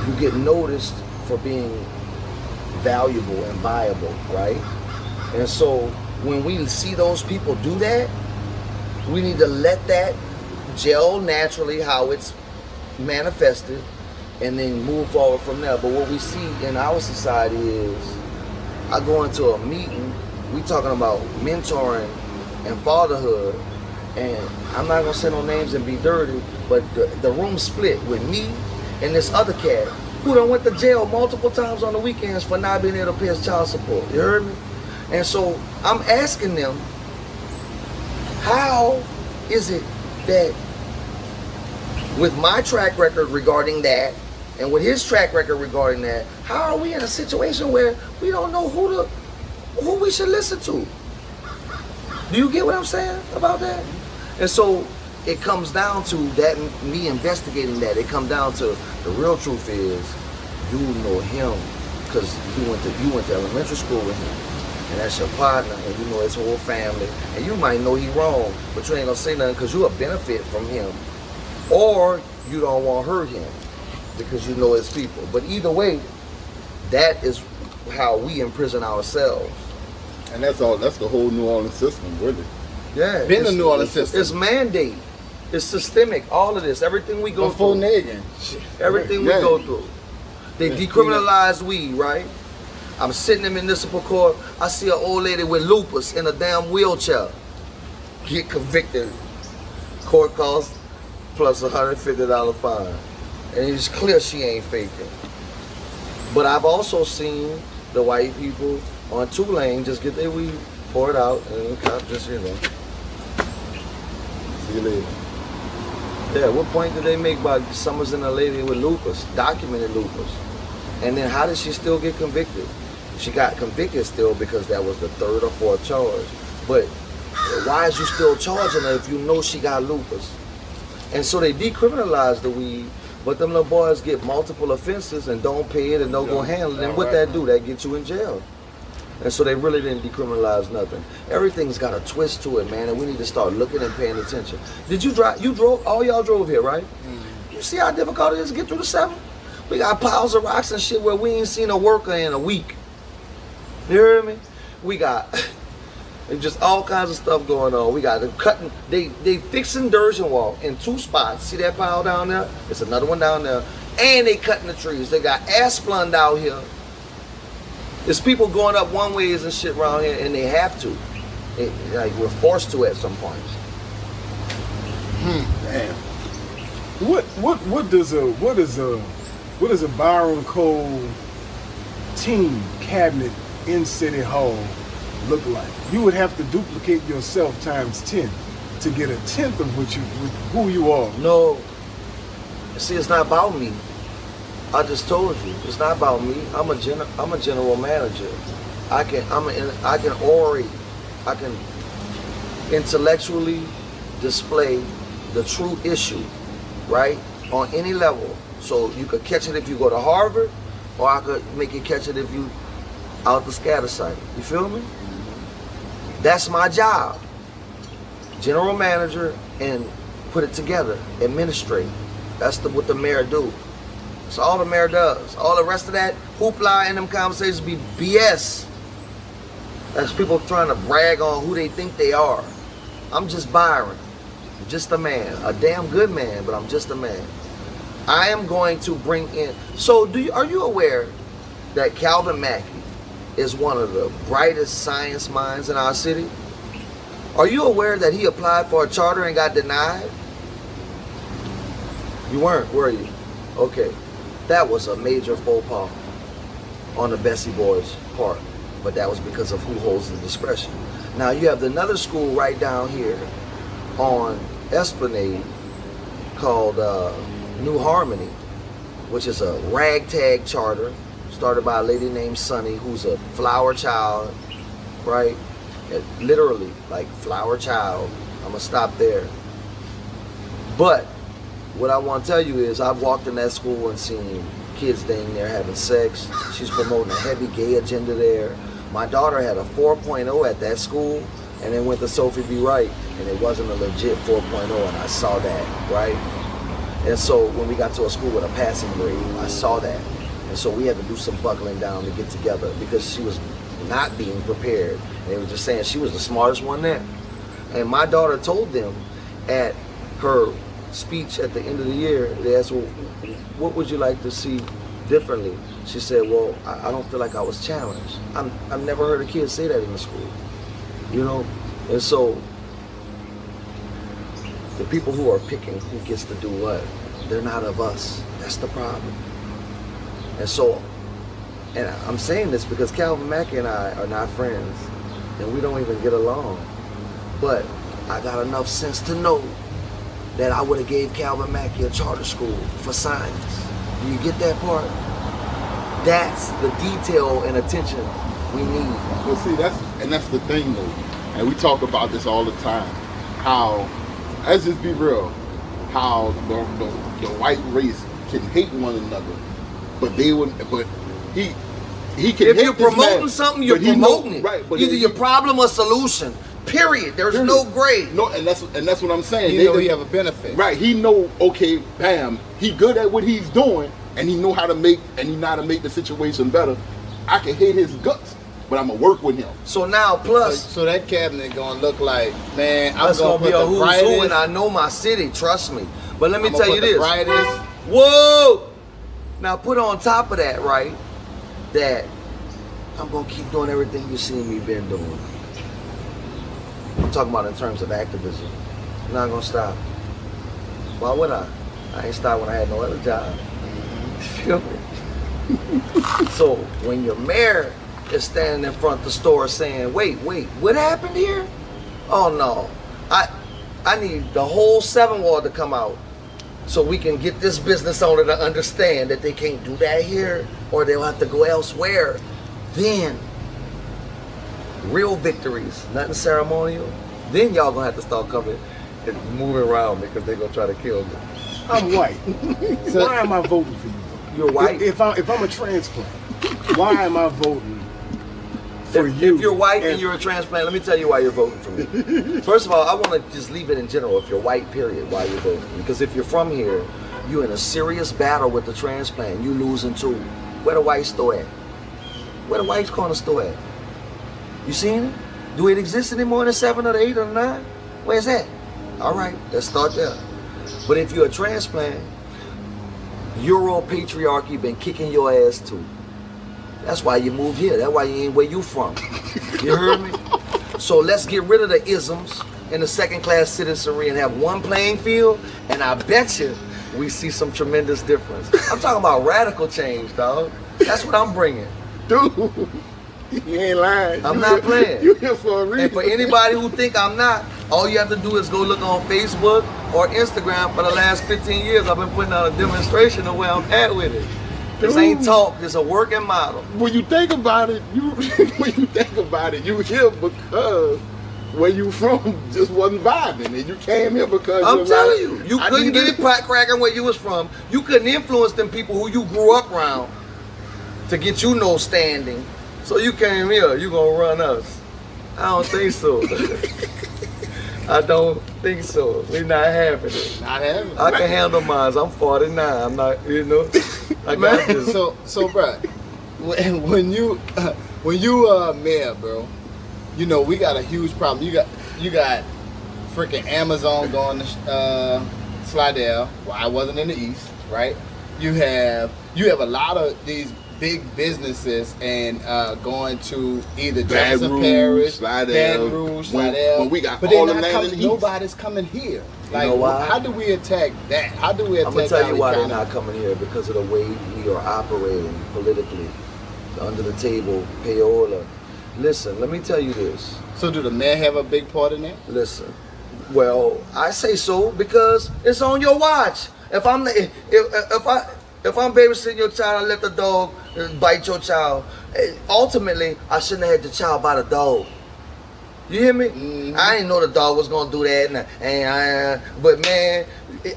you get noticed for being valuable and viable, right? And so when we see those people do that, we need to let that gel naturally how it's manifested and then move forward from there. But what we see in our society is, I go into a meeting, we talking about mentoring and fatherhood, and I'm not gonna say no names and be dirty, but the room split with me and this other cat who done went to jail multiple times on the weekends for not being able to pay his child support. You heard me? And so I'm asking them, how is it that with my track record regarding that and with his track record regarding that, how are we in a situation where we don't know who we should listen to? Do you get what I'm saying about that? And so it comes down to that, me investigating that. It comes down to the real truth is, you know him because you went to elementary school with him, and that's your partner, and you know his whole family, and you might know he wrong, but you ain't gonna say nothing because you'll benefit from him, or you don't want to hurt him because you know his people. But either way, that is how we imprison ourselves. And that's all. That's the whole New Orleans system, really. Yeah, Been the New Orleans system. It's mandate. It's systemic. All of this, everything we go Before through, Nagin. everything we go through. They decriminalized weed, right? I'm sitting in municipal court. I see an old lady with lupus in a damn wheelchair get convicted. Court costs plus $150 fine, and it's clear she ain't faking. But I've also seen the white people on 2 lane just get their weed, pour it out, and the cop just, you know. See you later. Yeah, what point did they make by Summers and a lady with lupus, documented lupus? And then how did she still get convicted? She got convicted still because that was the 3rd or 4th charge. But why is you still charging her if you know she got lupus? And so they decriminalized the weed, but them little boys get multiple offenses and don't pay it and don't go handle it. And what that do? That get you in jail. And so they really didn't decriminalize nothing. Everything's got a twist to it, man, and we need to start looking and paying attention. Did you drive? You drove? All y'all drove here, right? You see how difficult it is to get through the 7? We got piles of rocks and shit where we ain't seen a worker in a week. You hear me? We got just all kinds of stuff going on. We got them cutting, they fixing Dursion Walk in 2 spots. See that pile down there? It's another one down there. And they cutting the trees. They got asplund out here. There's people going up one ways and shit around here, and they have to. Like, we're forced to at some point. Damn. What does a Bryon Cole team cabinet in City Hall look like? You would have to duplicate yourself times 10 to get 1/10 of who you are. No, see, it's not about me. I just told you, it's not about me. I'm a general manager. I can orate. I can intellectually display the true issue, right, on any level. So you could catch it if you go to Harvard, or I could make you catch it if you out the scatter site. You feel me? That's my job. General manager, and put it together, administrate. That's what the mayor do. That's all the mayor does. All the rest of that hoopla in them conversations be BS. That's people trying to brag on who they think they are. I'm just Byron. I'm just a man. A damn good man, but I'm just a man. I am going to bring in... So are you aware that Calvin Mackey is one of the brightest science minds in our city? Are you aware that he applied for a charter and got denied? You weren't, were you? Okay. That was a major faux pas on the Bessie boys' part. But that was because of who holds the discretion. Now you have another school right down here on Esplanade called New Harmony, which is a ragtag charter started by a lady named Sunny, who's a flower child, right? Literally, like flower child. I'm gonna stop there. But what I want to tell you is I've walked in that school and seen kids dang there having sex. She's promoting a heavy gay agenda there. My daughter had a 4.0 at that school and then went to Sophie B. Wright, and it wasn't a legit 4.0, and I saw that, right? And so when we got to a school with a passing grade, I saw that. And so we had to do some buckling down to get together because she was not being prepared. And they were just saying she was the smartest one there. And my daughter told them at her speech at the end of the year, they asked, well, what would you like to see differently? She said, well, I don't feel like I was challenged. I've never heard a kid say that in the school, you know? And so the people who are picking who gets to do what, they're not of us. That's the problem. And so, and I'm saying this because Calvin Mackey and I are not friends, and we don't even get along. But I got enough sense to know that I would have gave Calvin Mackey a charter school for science. Do you get that part? That's the detail and attention we need. Well, see, that's the thing, though, and we talk about this all the time. How, let's just be real, how the white race can hate one another, but he can. If you're promoting something, you're promoting it. Right, but either your problem or solution. Period. There's no gray. No, and that's what I'm saying. You know he have a benefit. Right. He know. Okay, bam. He good at what he's doing, and he know how to make the situation better. I can hate his guts, but I'm gonna work with him. So now, plus, so that cabinet gonna look like, man. I'm that's gonna put be a the who's brightest. who, and I know my city. Trust me. But let me I'm tell gonna you put the this. brightest. Whoa! Now put on top of that, right? That I'm gonna keep doing everything you seen me been doing. I'm talking about in terms of activism. I'm not gonna stop. Why would I? I ain't stopped when I had no other job. You feel me? So when your mayor is standing in front of the store saying, wait, what happened here? Oh no. I need the whole 7 ward to come out so we can get this business owner to understand that they can't do that here or they'll have to go elsewhere. Then real victories, nothing ceremonial. Then y'all gonna have to start coming and moving around because they're gonna try to kill me. I'm white. So why am I voting for you? You're white. If I'm a transplant, why am I voting for you? If you're white and you're a transplant, let me tell you why you're voting for me. First of all, I want to just leave it in general. If you're white, period, why you're voting. Because if you're from here, you're in a serious battle with the transplant. You losing too. Where the white store at? Where the white corner store at? You seen it? Do it exist anymore in the 7 or the 8 or the 9? Where's that? All right, let's start there. But if you're a transplant, Euro patriarchy been kicking your ass too. That's why you moved here. That's why you ain't where you from. You heard me? So let's get rid of the isms and the second-class citizenry and have one playing field, and I bet you we see some tremendous difference. I'm talking about radical change, dog. That's what I'm bringing. Dude, you ain't lying. I'm not playing. You here for a reason. And for anybody who think I'm not, all you have to do is go look on Facebook or Instagram. For the last 15 years, I've been putting out a demonstration of where I'm at with it. This ain't talk, it's a working model. When you think about it, you here because where you from just wasn't vibing, and you came here because I'm you're telling like, you, I couldn't need get this. it pot cracking where you was from. You couldn't influence them people who you grew up around to get you no standing. So you came here, you gonna run us. I don't think so. I don't think so. We're not having it. Not having it. I can handle mine. I'm 49. I'm not, I got Man, this. so bro, when you mayor, bro, we got a huge problem. You got freaking Amazon going to Slidell. Well, I wasn't in the East, right? You have a lot of these big businesses and going to either Jefferson Parish, Baton Rouge, Slidell. When we got but all they're the not land in coming. the East. Nobody's coming here. You know why? How do we attack that? How do we attack? I'm gonna tell you why they're County? not coming here, because of the way we are operating politically, under the table, payola. Listen, let me tell you this. So do the mayor have a big part in that? Listen, well, I say so because it's on your watch. If I'm babysitting your child, I let the dog bite your child. Ultimately, I shouldn't have had the child by the dog. You hear me? Mm-hmm. I didn't know the dog was gonna do that, but man,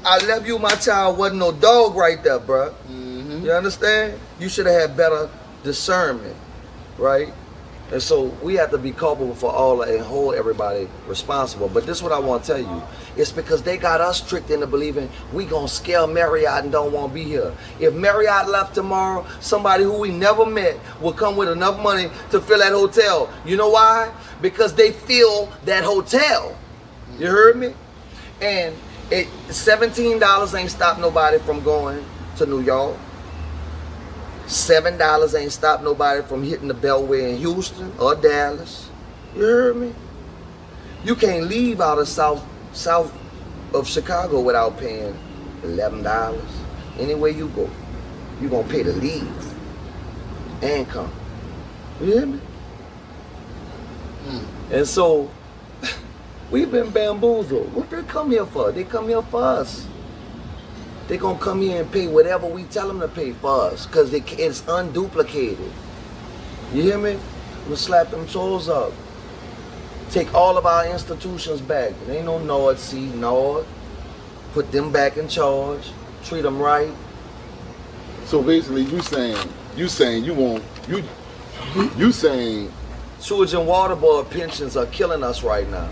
I left you. My child wasn't no dog right there, bruh. Mm-hmm. You understand? You should have had better discernment, right? And so we have to be culpable for all and hold everybody responsible. But this is what I want to tell you. It's because they got us tricked into believing we gonna scale Marriott and don't want to be here. If Marriott left tomorrow, somebody who we never met will come with enough money to fill that hotel. You know why? Because they fill that hotel. You heard me? And $17 ain't stopped nobody from going to New York. $7 ain't stopped nobody from hitting the Beltway in Houston or Dallas. You heard me? You can't leave out of south of Chicago without paying $11. Anywhere you go, you're gonna pay to leave and come. You hear me? And so we've been bamboozled. What they come here for? They come here for us. They're going to come here and pay whatever we tell them to pay for us, because it's unduplicated. You hear me? We'll slap them toes up. Take all of our institutions back. There ain't no Nord, see, Nord. Put them back in charge. Treat them right. So basically, you saying Sewage and Water Board pensions are killing us right now.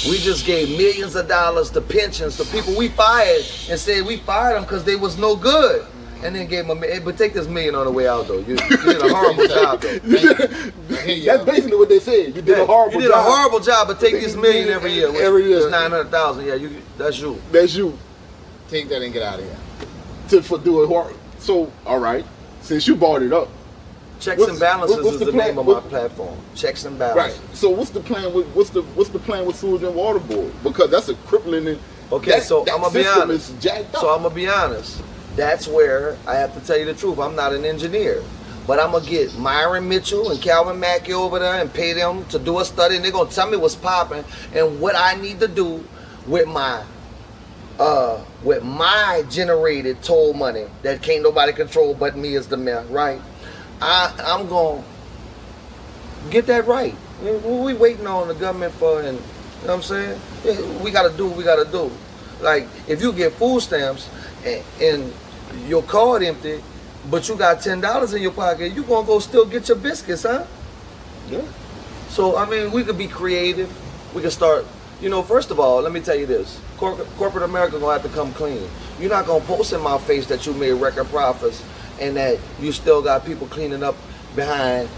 We just gave millions of dollars to pensions to people we fired and said we fired them because they was no good. And then gave them but take this $1 million on the way out though. You did a horrible job though. that's basically what they said. You did a horrible job. You did a horrible job, but take this $1 million every year. Every year. It's 900,000. Yeah, that's you. That's you. Take that and get out of here. For doing horrible. So, all right. Since you bought it up. Checks and balances is the name of my platform. Checks and balances. Right. So what's the plan with what's the plan with Sewage and Water Board? Because that's a crippling. Okay, so I'm gonna be honest. So I'm gonna be honest. That's where I have to tell you the truth. I'm not an engineer, but I'm gonna get Myron Mitchell and Calvin Mackey over there and pay them to do a study, and they're gonna tell me what's popping and what I need to do with my generated toll money that can't nobody control but me as the mayor, right? I'm gonna get that right. What we waiting on the government for? And you know what I'm saying? We gotta do what we gotta do. Like if you get food stamps and your card empty, but you got $10 in your pocket, you gonna go still get your biscuits, huh? Yeah. So I mean, we could be creative. We could start. First of all, let me tell you this: corporate America gonna have to come clean. You're not gonna post in my face that you made record profits and that you still got people cleaning up behind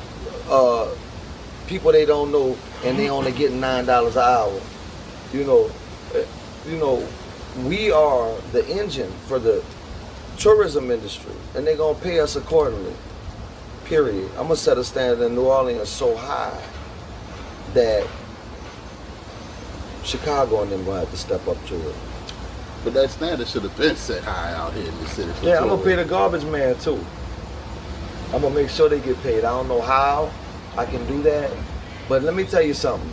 people they don't know, and they only getting $9 an hour. We are the engine for the tourism industry, and they're gonna pay us accordingly. Period. I'm gonna set a standard in New Orleans so high that Chicago and them gonna have to step up to it. But that standard should have been set high out here in the city. Yeah, I'm gonna pay the garbage man too. I'm gonna make sure they get paid. I don't know how I can do that, but let me tell you something.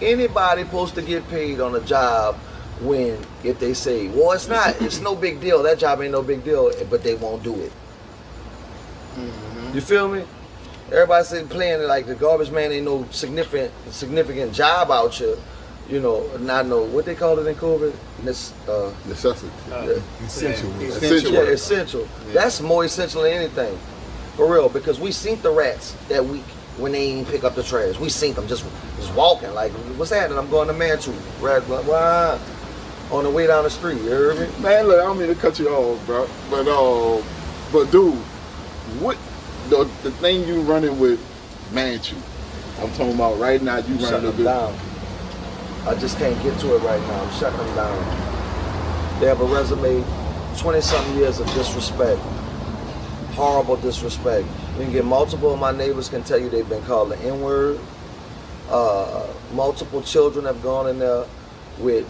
Anybody supposed to get paid on a job if they say, well, it's no big deal. That job ain't no big deal, but they won't do it. Mm-hmm. You feel me? Everybody's playing it like the garbage man ain't no significant job out here. Not know what they call it in COVID. Necessity. Essential. Yeah, essential. Yeah. That's more essential than anything, for real. Because we seen the rats that week. when they ain't pick up the trash. We seen them just walking like, what's happening? I'm going to Manchu. Right, on the way down the street, you heard me? Man, look, I don't mean to cut you off, bro. But dude, what the thing you running with Manchu? I'm talking about right now. You running Shutting them down. I just can't get to it right now. I'm shutting them down. They have a resume, 20-something years of disrespect. Horrible disrespect. You can get multiple of my neighbors can tell you they've been called the N-word. Multiple children have gone in there with,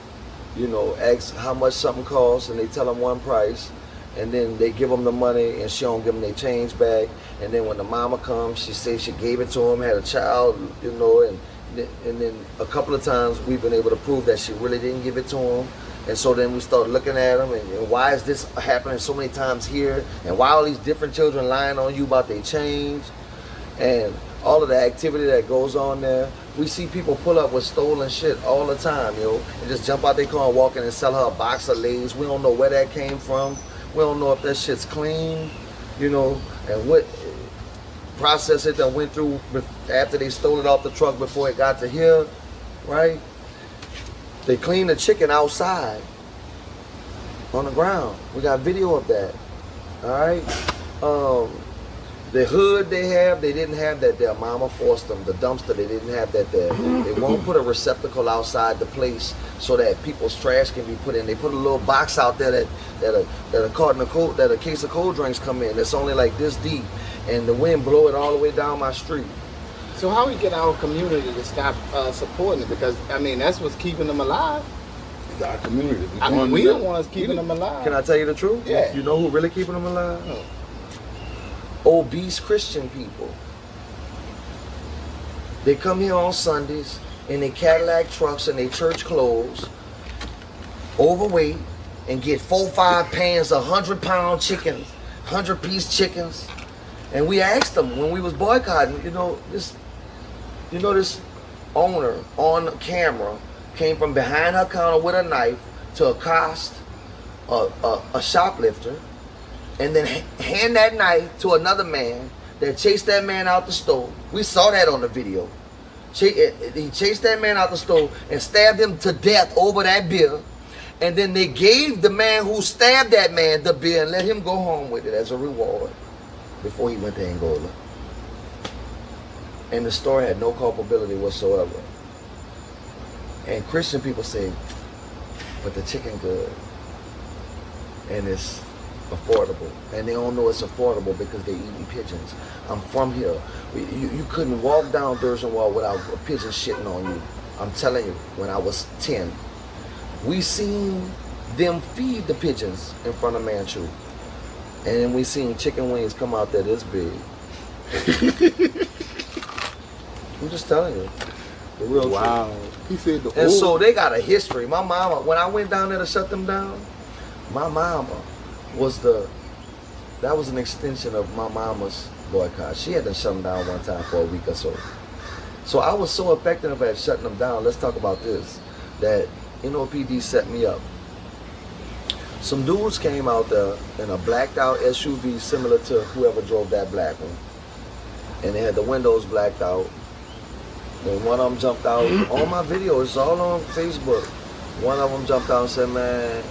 ask how much something costs, and they tell them one price, and then they give them the money, and she don't give them their change back. And then when the mama comes, she says she gave it to him, had a child, and then a couple of times we've been able to prove that she really didn't give it to him. And so then we start looking at them, and why is this happening so many times here? And why all these different children lying on you about their change? And all of the activity that goes on there. We see people pull up with stolen shit all the time, and just jump out their car and walk in and sell her a box of Lay's. We don't know where that came from. We don't know if that shit's clean, and what process it that went through after they stole it off the truck before it got to here, right? They clean the chicken outside on the ground. We got video of that, all right? The hood they didn't have that there. Mama forced them. The dumpster, they didn't have that there. They won't put a receptacle outside the place so that people's trash can be put in. They put a little box out there that a case of cold drinks come in. It's only like this deep, and the wind blow it all the way down my street. So how we get our community to stop supporting it? Because that's what's keeping them alive. It's our community. We don't want us keeping them alive. Can I tell you the truth? Yeah. You know who really keeping them alive? Oh. Obese Christian people. They come here on Sundays in their Cadillac trucks and their church clothes, overweight, and get 4-5 pans of 100-pound chickens, 100-piece chickens. And we asked them when we was boycotting, this owner on camera came from behind her counter with a knife to accost a shoplifter, and then hand that knife to another man that chased that man out the store. We saw that on the video. He chased that man out the store and stabbed him to death over that beer. And then they gave the man who stabbed that man the beer and let him go home with it as a reward before he went to Angola. And the store had no culpability whatsoever. And Christian people say, but the chicken good. And it's affordable, and they don't know it's affordable because they eating pigeons. I'm from here. You couldn't walk down Durson Wall without a pigeon shitting on you. I'm telling you, when I was 10, we seen them feed the pigeons in front of Manchu, and then we seen chicken wings come out there this big. I'm just telling you, the real truth. He said and so they got a history. My mama, when I went down there to shut them down, my mama that was an extension of my mama's boycott. She had to shut them down one time for a week or so. So I was so effective at shutting them down. Let's talk about this. That NOPD set me up. Some dudes came out there in a blacked out SUV similar to whoever drove that black one. And they had the windows blacked out. And one of them jumped out. All my videos, it's all on Facebook. One of them jumped out and said, man,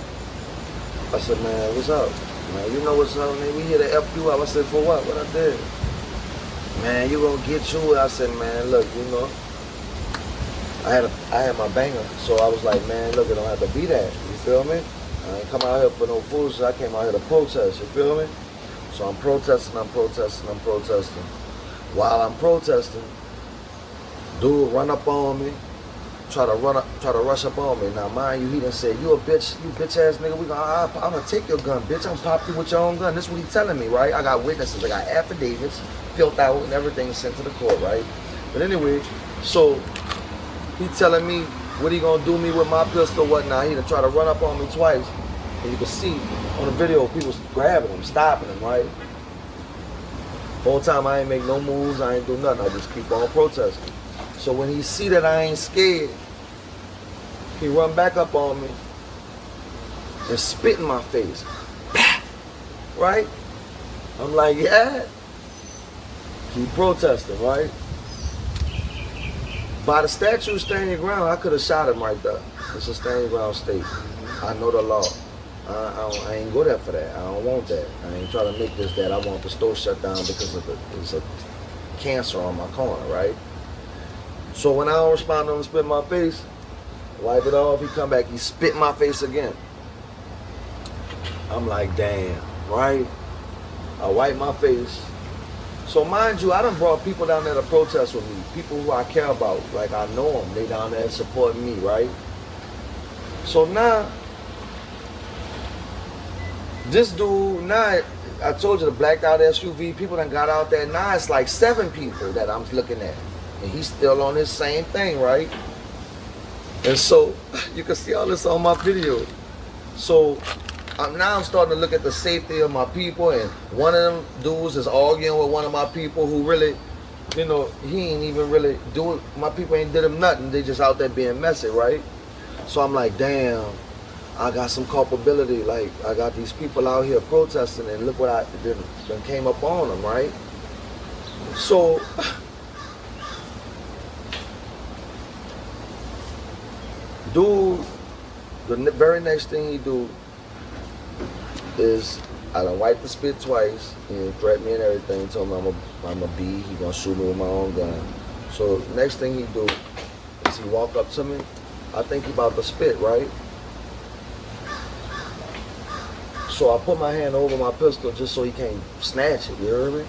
I said, man, what's up? Man, you know what's up, man? We here to F you up. I said, for what? What I did? Man, you gonna get you. I said, man, look, I had my banger. So I was like, man, look, it don't have to be that. You feel me? I ain't come out here for no foolishness. I came out here to protest. You feel me? So I'm protesting. While I'm protesting, dude run up on me. Try to rush up on me. Now, mind you, he done said, you bitch ass nigga, I'm gonna take your gun, bitch. I'm gonna pop you with your own gun. This is what he telling me, right? I got witnesses, I got affidavits, filled out and everything sent to the court, right? But anyway, so he telling me what he gonna do me with my pistol, whatnot. He done try to run up on me twice. And you can see on the video, people grabbing him, stopping him, right? Whole time I ain't make no moves, I ain't do nothing. I just keep on protesting. So when he see that I ain't scared, he run back up on me and spit in my face. Right? I'm like, yeah. Keep protesting, right? By the statute, stand your ground, I could have shot him right there. It's a stand your ground state. I know the law. I ain't go there for that. I don't want that. I ain't trying to make this that. I want the store shut down because of there's a cancer on my corner, right? So when I don't respond to him, spit in my face, wipe it off, he come back, he spit in my face again. I'm like, damn, right? I wipe my face. So mind you, I done brought people down there to protest with me, people who I care about, like I know them, they down there supporting me, right? So now, this dude, now, I told you the blacked out SUV, people done got out there, now it's like 7 people that I'm looking at. And he's still on his same thing, right? And so, you can see all this on my video. So, now I'm starting to look at the safety of my people, and one of them dudes is arguing with one of my people who really, you know, he ain't even really doing, my people ain't did him nothing, they just out there being messy, right? So I'm like, damn, I got some culpability, like, I got these people out here protesting, and look what I done came up on them, right? So, dude, the very next thing he do is I done wiped the spit twice and threatened me and everything, told me I'm a B, he gonna shoot me with my own gun. So next thing he do is he walk up to me, I think he about to spit, right? So I put my hand over my pistol just so he can't snatch it, you heard me?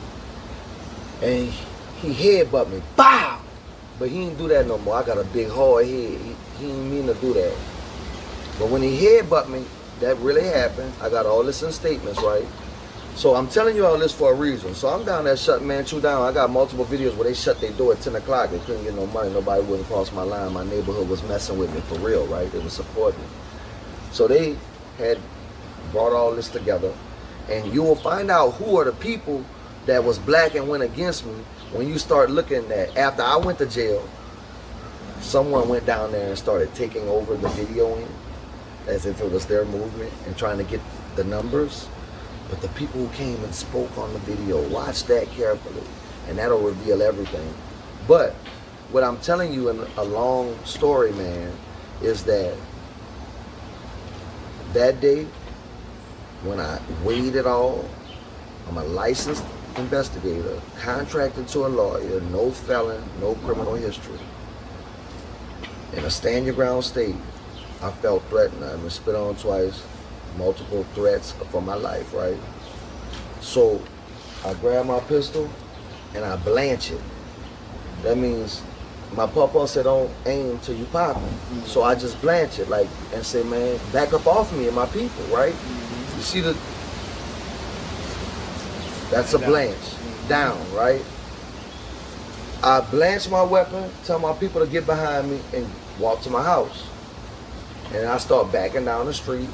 And he headbutt me, BOW! But he ain't do that no more, I got a big hard head, he ain't mean to do that. But when he headbutt me, that really happened. I got all this in statements, right? So I'm telling you all this for a reason. So I'm down there shutting Manchu down. I got multiple videos where they shut their door at 10 o'clock. They couldn't get no money. Nobody wouldn't cross my line. My neighborhood was messing with me for real, right? They was supporting me. So they had brought all this together. And you will find out who are the people that was black and went against me when you start looking at, after I went to jail, someone went down there and started taking over the videoing as if it was their movement and trying to get the numbers. But the people who came and spoke on the video, watch that carefully, and that'll reveal everything. But what I'm telling you in a long story, man, is that that day, when I weighed it all, I'm a licensed investigator, contracted to a lawyer, no felon, no criminal history. In a stand your ground state, I felt threatened. I've been spit on twice, multiple threats for my life, right? So I grab my pistol and I blanch it. That means my papa said don't aim till you pop it. So I just blanch it, like, and say, man, back up off me and my people, right? You see that's a blanch, down, right? I blanch my weapon, tell my people to get behind me and walk to my house. And I start backing down the street,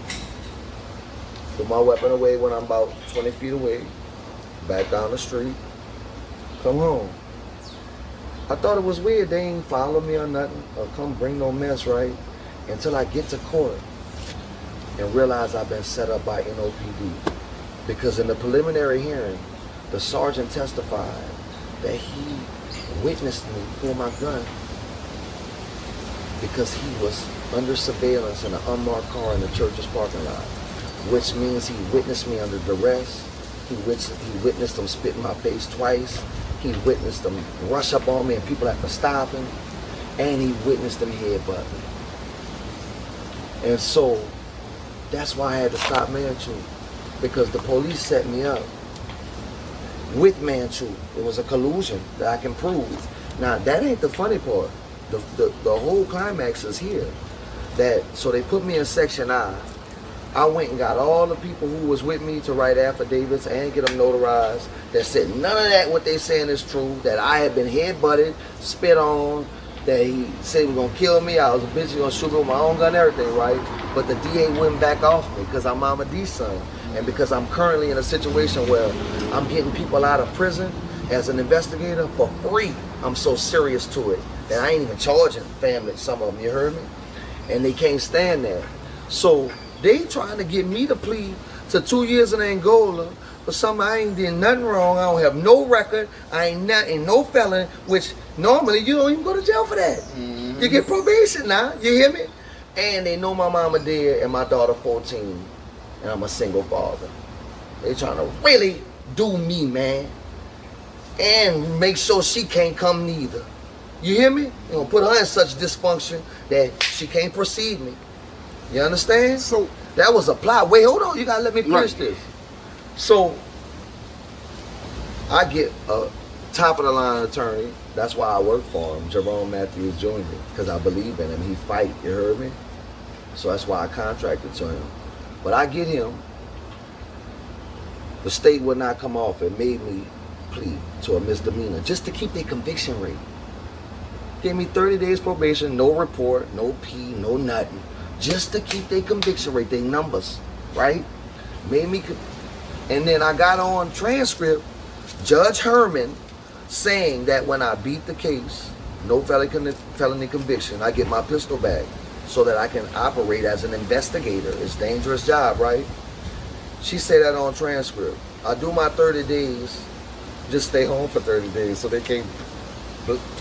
put my weapon away when I'm about 20 feet away, back down the street, come home. I thought it was weird, they ain't follow me or nothing, or come bring no mess, right? Until I get to court and realize I've been set up by NOPD. Because in the preliminary hearing, the sergeant testified that he witnessed me pull my gun because he was under surveillance in an unmarked car in the church's parking lot, which means he witnessed me under duress. He witnessed them spit in my face twice. He witnessed them rush up on me and people have to stop him. And he witnessed them headbutt me. And so that's why I had to stop Manchu, because the police set me up with Manchu. It was a collusion that I can prove. Now that ain't the funny part. The whole climax is here. So they put me in Section I. I went and got all the people who was with me to write affidavits and get them notarized that said none of that what they saying is true, that I had been headbutted, spit on, that he said he was gonna kill me, I was a bitch, he gonna shoot me with my own gun, everything, right? But the DA wouldn't back off me because I'm Mama Dee's son. And because I'm currently in a situation where I'm getting people out of prison as an investigator for free. I'm so serious to it that I ain't even charging family, some of them, you heard me? And they can't stand that. So they trying to get me to plead to 2 years in Angola for something I ain't did nothing wrong. I don't have no record. I ain't no felon, which normally you don't even go to jail for that. Mm-hmm. You get probation now. You hear me? And they know my mama dead and my daughter 14, and I'm a single father. They trying to really do me, man, and make sure she can't come neither. You hear me? They gonna put her in such dysfunction that she can't precede me. You understand? So that was a plot. Wait, hold on. You gotta let me finish Right. this. So I get a top of the line attorney. That's why I work for him, Jerome Matthews Jr., because I believe in him. He fight. You heard me? So that's why I contracted to him. But I get him. The state would not come off. It made me plead to a misdemeanor just to keep their conviction rate. Gave me 30 days probation, no report, no P, no nothing. Just to keep their conviction rate, their numbers, right? Made me, and then I got on transcript, Judge Herman saying that when I beat the case, no felony conviction, I get my pistol back so that I can operate as an investigator. It's a dangerous job, right? She said that on transcript. I do my 30 days, just stay home for 30 days so they can't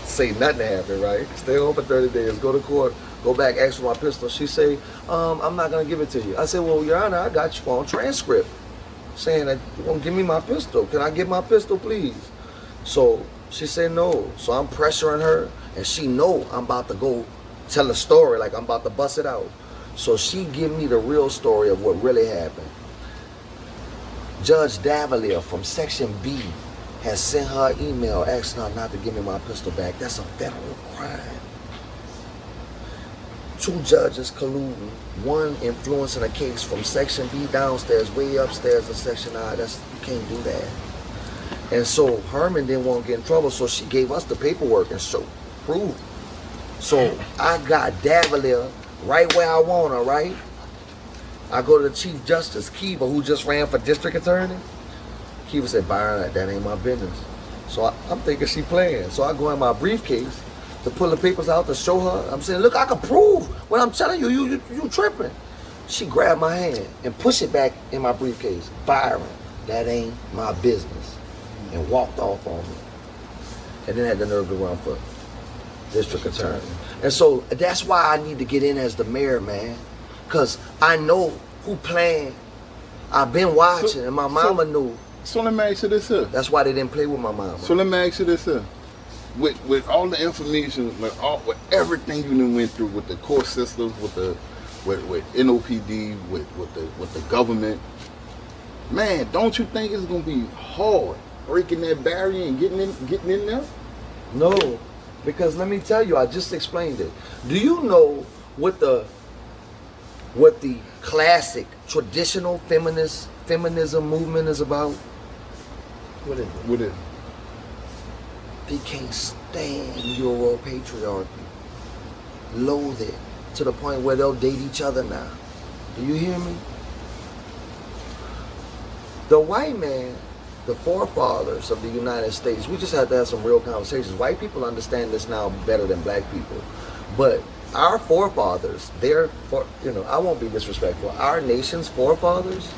say nothing happened, right? Stay home for 30 days, go to court, go back, ask for my pistol. She say, I'm not gonna give it to you. I said, well, Your Honor, I got you on transcript saying that you're gonna give me my pistol. Can I get my pistol, please? So she said no. So I'm pressuring her, and she know I'm about to go tell a story, like I'm about to bust it out. So she give me the real story of what really happened. Judge Davalier from Section B has sent her an email asking her not to give me my pistol back. That's a federal crime. 2 judges colluding, one influencing a case from Section B downstairs, way upstairs to Section I. You can't do that. And so Herman didn't want to get in trouble, so she gave us the paperwork and proof. So I got Davalier right where I want her, right? I go to the Chief Justice, Kiva, who just ran for district attorney. Kiva said, Byron, that ain't my business. So I'm thinking she playing. So I go in my briefcase to pull the papers out to show her. I'm saying, look, I can prove what I'm telling you. You tripping. She grabbed my hand and pushed it back in my briefcase. Byron, that ain't my business. And walked off on me. And then had the nerve to run for district attorney. And so that's why I need to get in as the mayor, man. Because I know who playing. I've been watching, and my mama knew. So let me ask you this here. That's why they didn't play with my mama. So let me ask you this here. With all the information, with everything you done went through with the court systems, with NOPD, with the government, man, don't you think it's gonna be hard breaking that barrier and getting in there? No, because let me tell you, I just explained it. Do you know what the classic traditional feminism movement is about? What is it? What is it? They can't stand Euro patriarchy. Loathe it to the point where they'll date each other now. Do you hear me? The white man, the forefathers of the United States, we just had to have some real conversations. White people understand this now better than black people. But our forefathers, I won't be disrespectful, our nation's forefathers,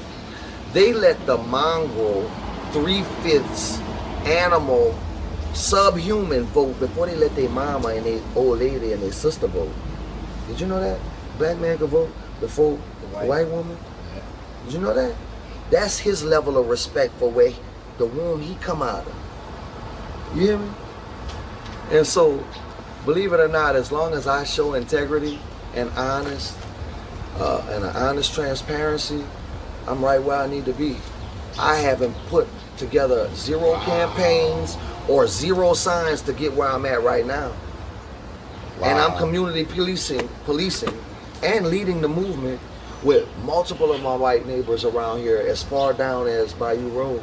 they let the mongrel 3/5 animal subhuman vote before they let their mama and their old lady and their sister vote. Did you know that? Black man could vote before the white woman? Yeah. Did you know that? That's his level of respect for where the womb he come out of. You hear me? And so, believe it or not, as long as I show integrity and an honest transparency, I'm right where I need to be. I haven't put together 0 campaigns or 0 signs to get where I'm at right now. Wow. And I'm community policing and leading the movement with multiple of my white neighbors around here as far down as Bayou Road.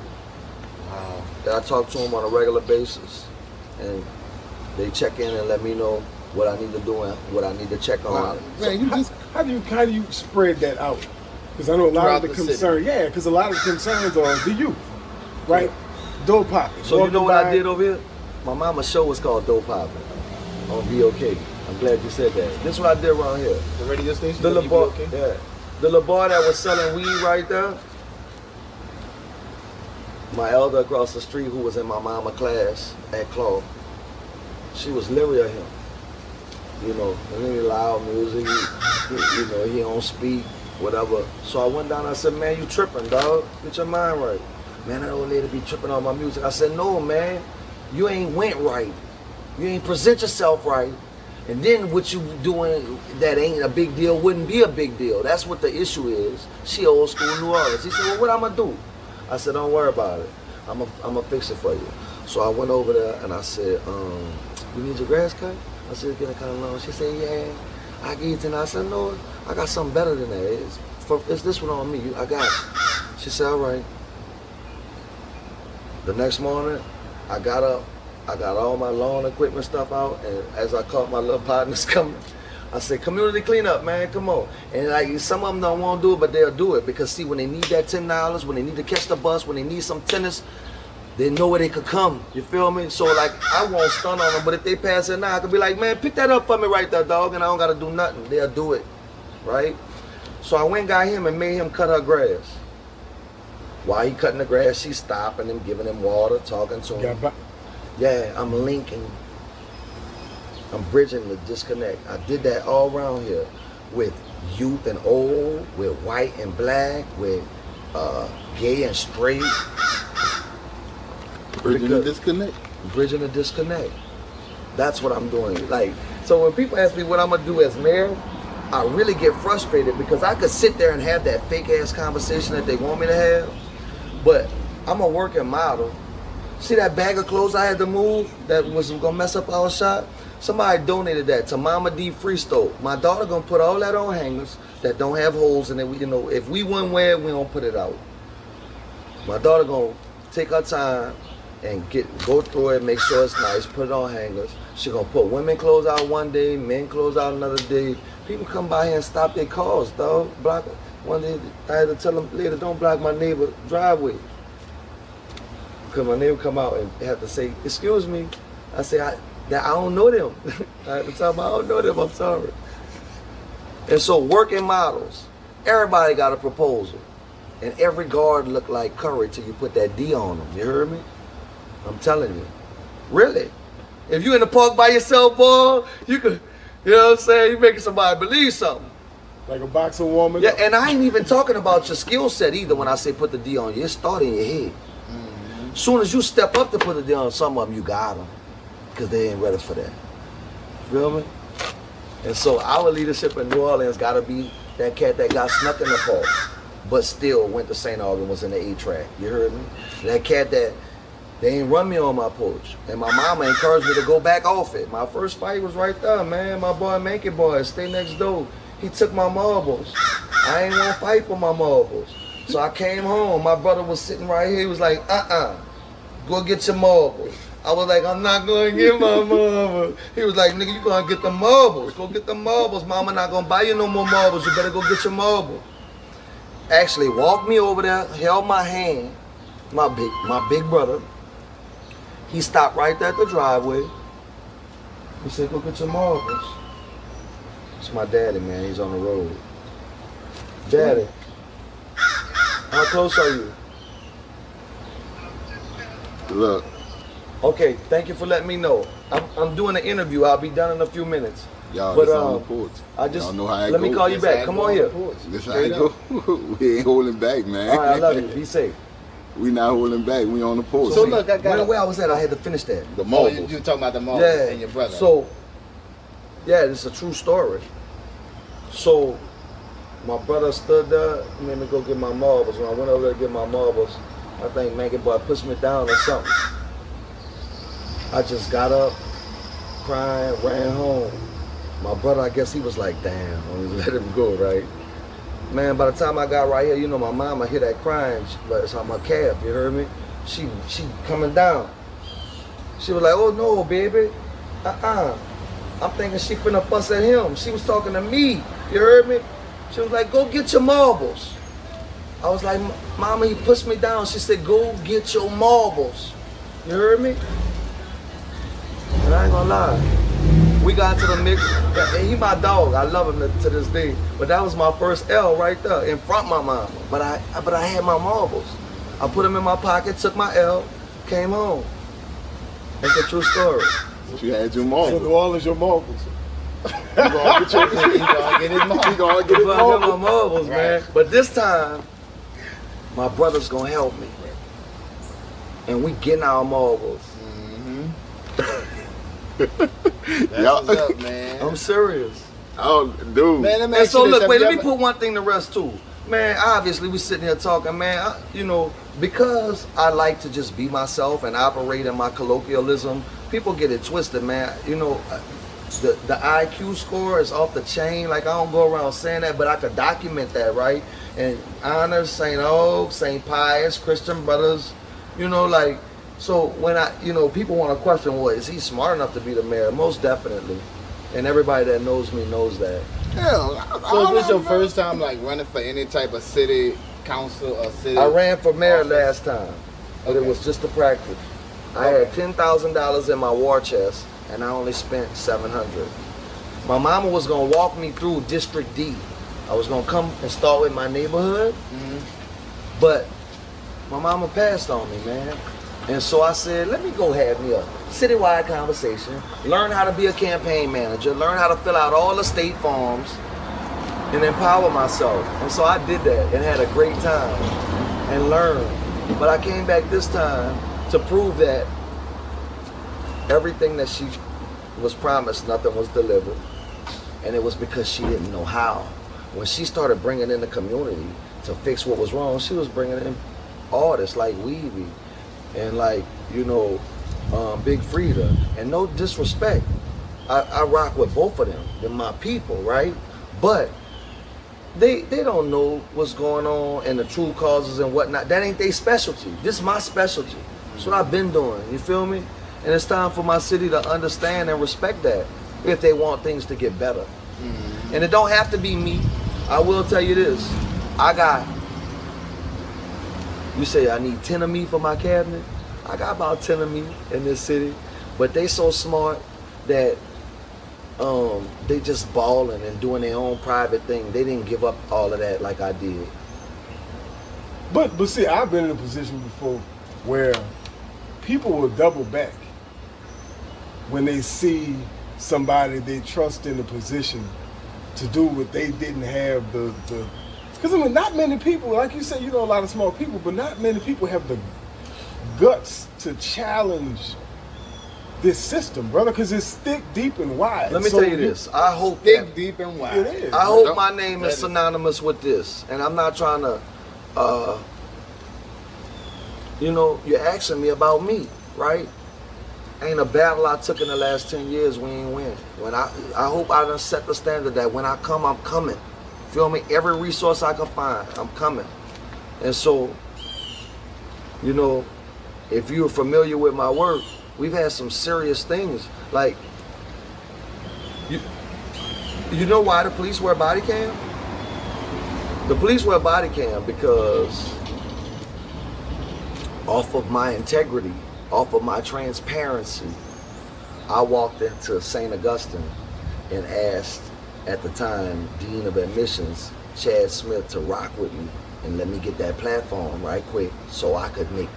Wow. I talk to them on a regular basis, and they check in and let me know what I need to do and what I need to check on. Wow. Man, How do you spread that out? Because I know a lot Throughout of the the city. concern, because a lot of the concerns are the youth, right? Door popping. So you know what I walking did over here? My mama's show was called Dope Poppin' on BOK. I'm glad you said that. This is what I did around here. The radio station? The little boy, WBOK? yeah, the little boy that was selling weed right there. My elder across the street, who was in my mama class at Claw, she was leery of him. You know, really loud music. You know, he don't speak, whatever. So I went down and I said, man, you tripping, dog. Get your mind right. Man, that old lady be tripping on my music. I said, no, man, you ain't went right. You ain't present yourself right. And then what you doing that ain't a big deal wouldn't be a big deal. That's what the issue is. She old school New Orleans. He said, well, what I'm gonna do? I said, don't worry about it. I'm gonna fix it for you. So I went over there and I said, you need your grass cut? I said, it's getting kind of long. She said, yeah, I get it. And I said, no, I got something better than that. It's this one on me. I got it. She said, all right. The next morning, I got up. I got all my lawn equipment stuff out, and as I caught my little partners coming, I said, community cleanup, man, come on. And like some of them don't want to do it, but they'll do it because see, when they need that $10, when they need to catch the bus, when they need some tennis, they know where they could come. You feel me? So like, I won't stun on them, but if they pass it now, I could be like, man, pick that up for me right there, dog, and I don't got to do nothing. They'll do it, right? So I went and got him and made him cut her grass. While he cutting the grass, she stopping him, giving him water, talking to him. Yeah, I'm linking. I'm bridging the disconnect. I did that all around here with youth and old, with white and black, with gay and straight. Bridging the disconnect. Bridging the disconnect. That's what I'm doing. Like, so when people ask me what I'm gonna do as mayor, I really get frustrated because I could sit there and have that fake ass conversation that they want me to have, but I'm a working model. See that bag of clothes I had to move that was gonna mess up our shop? Somebody donated that to Mama Dee Free Store. My daughter gonna put all that on hangers that don't have holes in it. You know, if we wouldn't wear it, we don't put it out. My daughter gonna take her time and go through it, make sure it's nice, put it on hangers. She gonna put women clothes out one day, men clothes out another day. People come by here and stop their cars, dog. Block it. One day I had to tell them later, don't block my neighbor's driveway. Because my neighbor come out and have to say, excuse me. I say, I don't know them. I had to tell them I don't know them, I'm sorry. And so working models, everybody got a proposal. And every guard looked like Curry till you put that D on them, you heard me? I'm telling you, really. If you in the park by yourself, boy, you could, you know what I'm saying? You making somebody believe something. Like a boxing woman. Yeah, and I ain't even talking about your skill set either when I say put the D on you. It started in your head. Soon as you step up to put it down, some of them you got them because they ain't ready for that. Feel me? And so our leadership in New Orleans got to be that cat that got snuck in the park, but still went to St. Augustine, was in the A-track. You heard me? That cat that they ain't run me on my porch, and my mama encouraged me to go back off it. My first fight was right there, man. My boy Mankey Boy, stay next door. He took my marbles. I ain't want to fight for my marbles. So I came home, my brother was sitting right here, he was like, go get your marbles. I was like, I'm not going to get my marbles. He was like, nigga, you going to get the marbles. Go get the marbles. Mama not going to buy you no more marbles. You better go get your marbles. Actually walked me over there, held my hand, my big brother. He stopped right there at the driveway. He said, go get your marbles. It's my daddy, man. He's on the road. Daddy. How close are you? Look. Okay, thank you for letting me know. I'm doing an interview. I'll be done in a few minutes. Y'all, it's on the porch. Y'all know how I let go. me call you back. Come on here. This how I go. We ain't holding back, man. All right, I love you. Be safe. We not holding back. We on the porch. So look, I got where I was at, I had to finish that. The marbles. you talking about the marbles and your brother. So, yeah, it's a true story. So, my brother stood there, made me go get my marbles. When I went over there to get my marbles, I think Mankey Boy pushed me down or something. I just got up, crying, ran home. My brother, I guess he was like, damn, I'm gonna let him go, right? Man, by the time I got right here, you know, my mama hear that crying, but it's on my calf, you heard me? She coming down. She was like, oh no, baby, I'm thinking she finna fuss at him. She was talking to me, you heard me? She was like, go get your marbles. I was like, Mama, he pushed me down. She said, go get your marbles. You heard me? And I ain't gonna lie. We got to the mix. And he my dog. I love him to this day. But that was my first L right there in front of my mama. But I had my marbles. I put them in my pocket, took my L, came home. That's a true story. You had your So marbles. New Orleans, your marbles. He gonna get his money. He gonna get his But I got my marbles. marbles, man. Right. But this time, my brother's gonna help me. And we getting our marbles. That's Yeah. what's up, man. I'm serious. Oh, dude. Man, let me And ask so you this. look, wait, Have let you me ever- put one thing to rest too. Man, obviously we sitting here talking, man, because I like to just be myself and operate in my colloquialism, people get it twisted, man. The IQ score is off the chain. Like, I don't go around saying that, but I could document that, right? And honor St. Oak, St. Pius, Christian brothers, so when people want to question, well, is he smart enough to be the mayor? Most definitely. And everybody that knows me knows that. Hell, So is this your first time like running for any type of city council or city? I ran for mayor office? last time, but it Okay. was just a practice. I had $10,000 in my war chest, and I only spent $700. My mama was gonna walk me through District D. I was gonna come and start with my neighborhood, but my mama passed on me, man. And so I said, let me go have me a citywide conversation, learn how to be a campaign manager, learn how to fill out all the state forms, and empower myself. And so I did that and had a great time and learned. But I came back this time to prove that everything that she was promised, nothing was delivered. And it was because she didn't know how. When she started bringing in the community to fix what was wrong, she was bringing in artists like Weavy and like, Big Frida. And no disrespect, I rock with both of them. They're my people, right? But they don't know what's going on and the true causes and whatnot. That ain't their specialty. This is my specialty. That's what I've been doing. You feel me? And it's time for my city to understand and respect that if they want things to get better. And it don't have to be me. I will tell you this. You say I need 10 of me for my cabinet? I got about 10 of me in this city. But they so smart that they just balling and doing their own private thing. They didn't give up all of that like I did. But see, I've been in a position before where people will double back when they see somebody they trust in a position to do what they didn't have because not many people, like you said, a lot of smart people, but not many people have the guts to challenge this system, brother, because it's thick, deep, and wide. Let me tell you this. I hope Thick, that, deep, and wide. It is. I hope my name That is is- synonymous with this. And I'm not trying to, you're asking me about me, right? Ain't a battle I took in the last 10 years we ain't win. I hope I done set the standard that when I come, I'm coming. Feel me? Every resource I can find, I'm coming. And so, if you're familiar with my work, we've had some serious things. Like, you know why the police wear body cam? The police wear body cam because off of my integrity, off of my transparency, I walked into St. Augustine and asked, at the time, Dean of Admissions, Chad Smith, to rock with me and let me get that platform right quick so I could make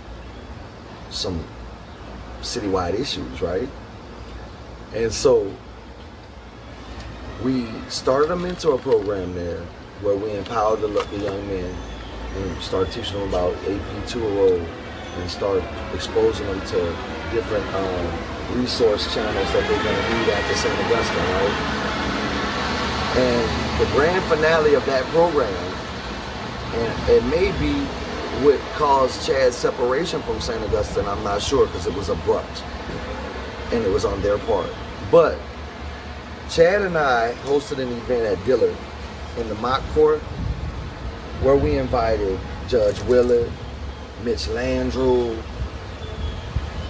some citywide issues, right? And so we started a mentor program there where we empowered the young men and started teaching them about AP 200 and start exposing them to different resource channels that they're going to need after St. Augustine, right? And the grand finale of that program, and it may be what caused Chad's separation from St. Augustine, I'm not sure, because it was abrupt and it was on their part. But Chad and I hosted an event at Dillard in the mock court where we invited Judge Willard, Mitch Landrew,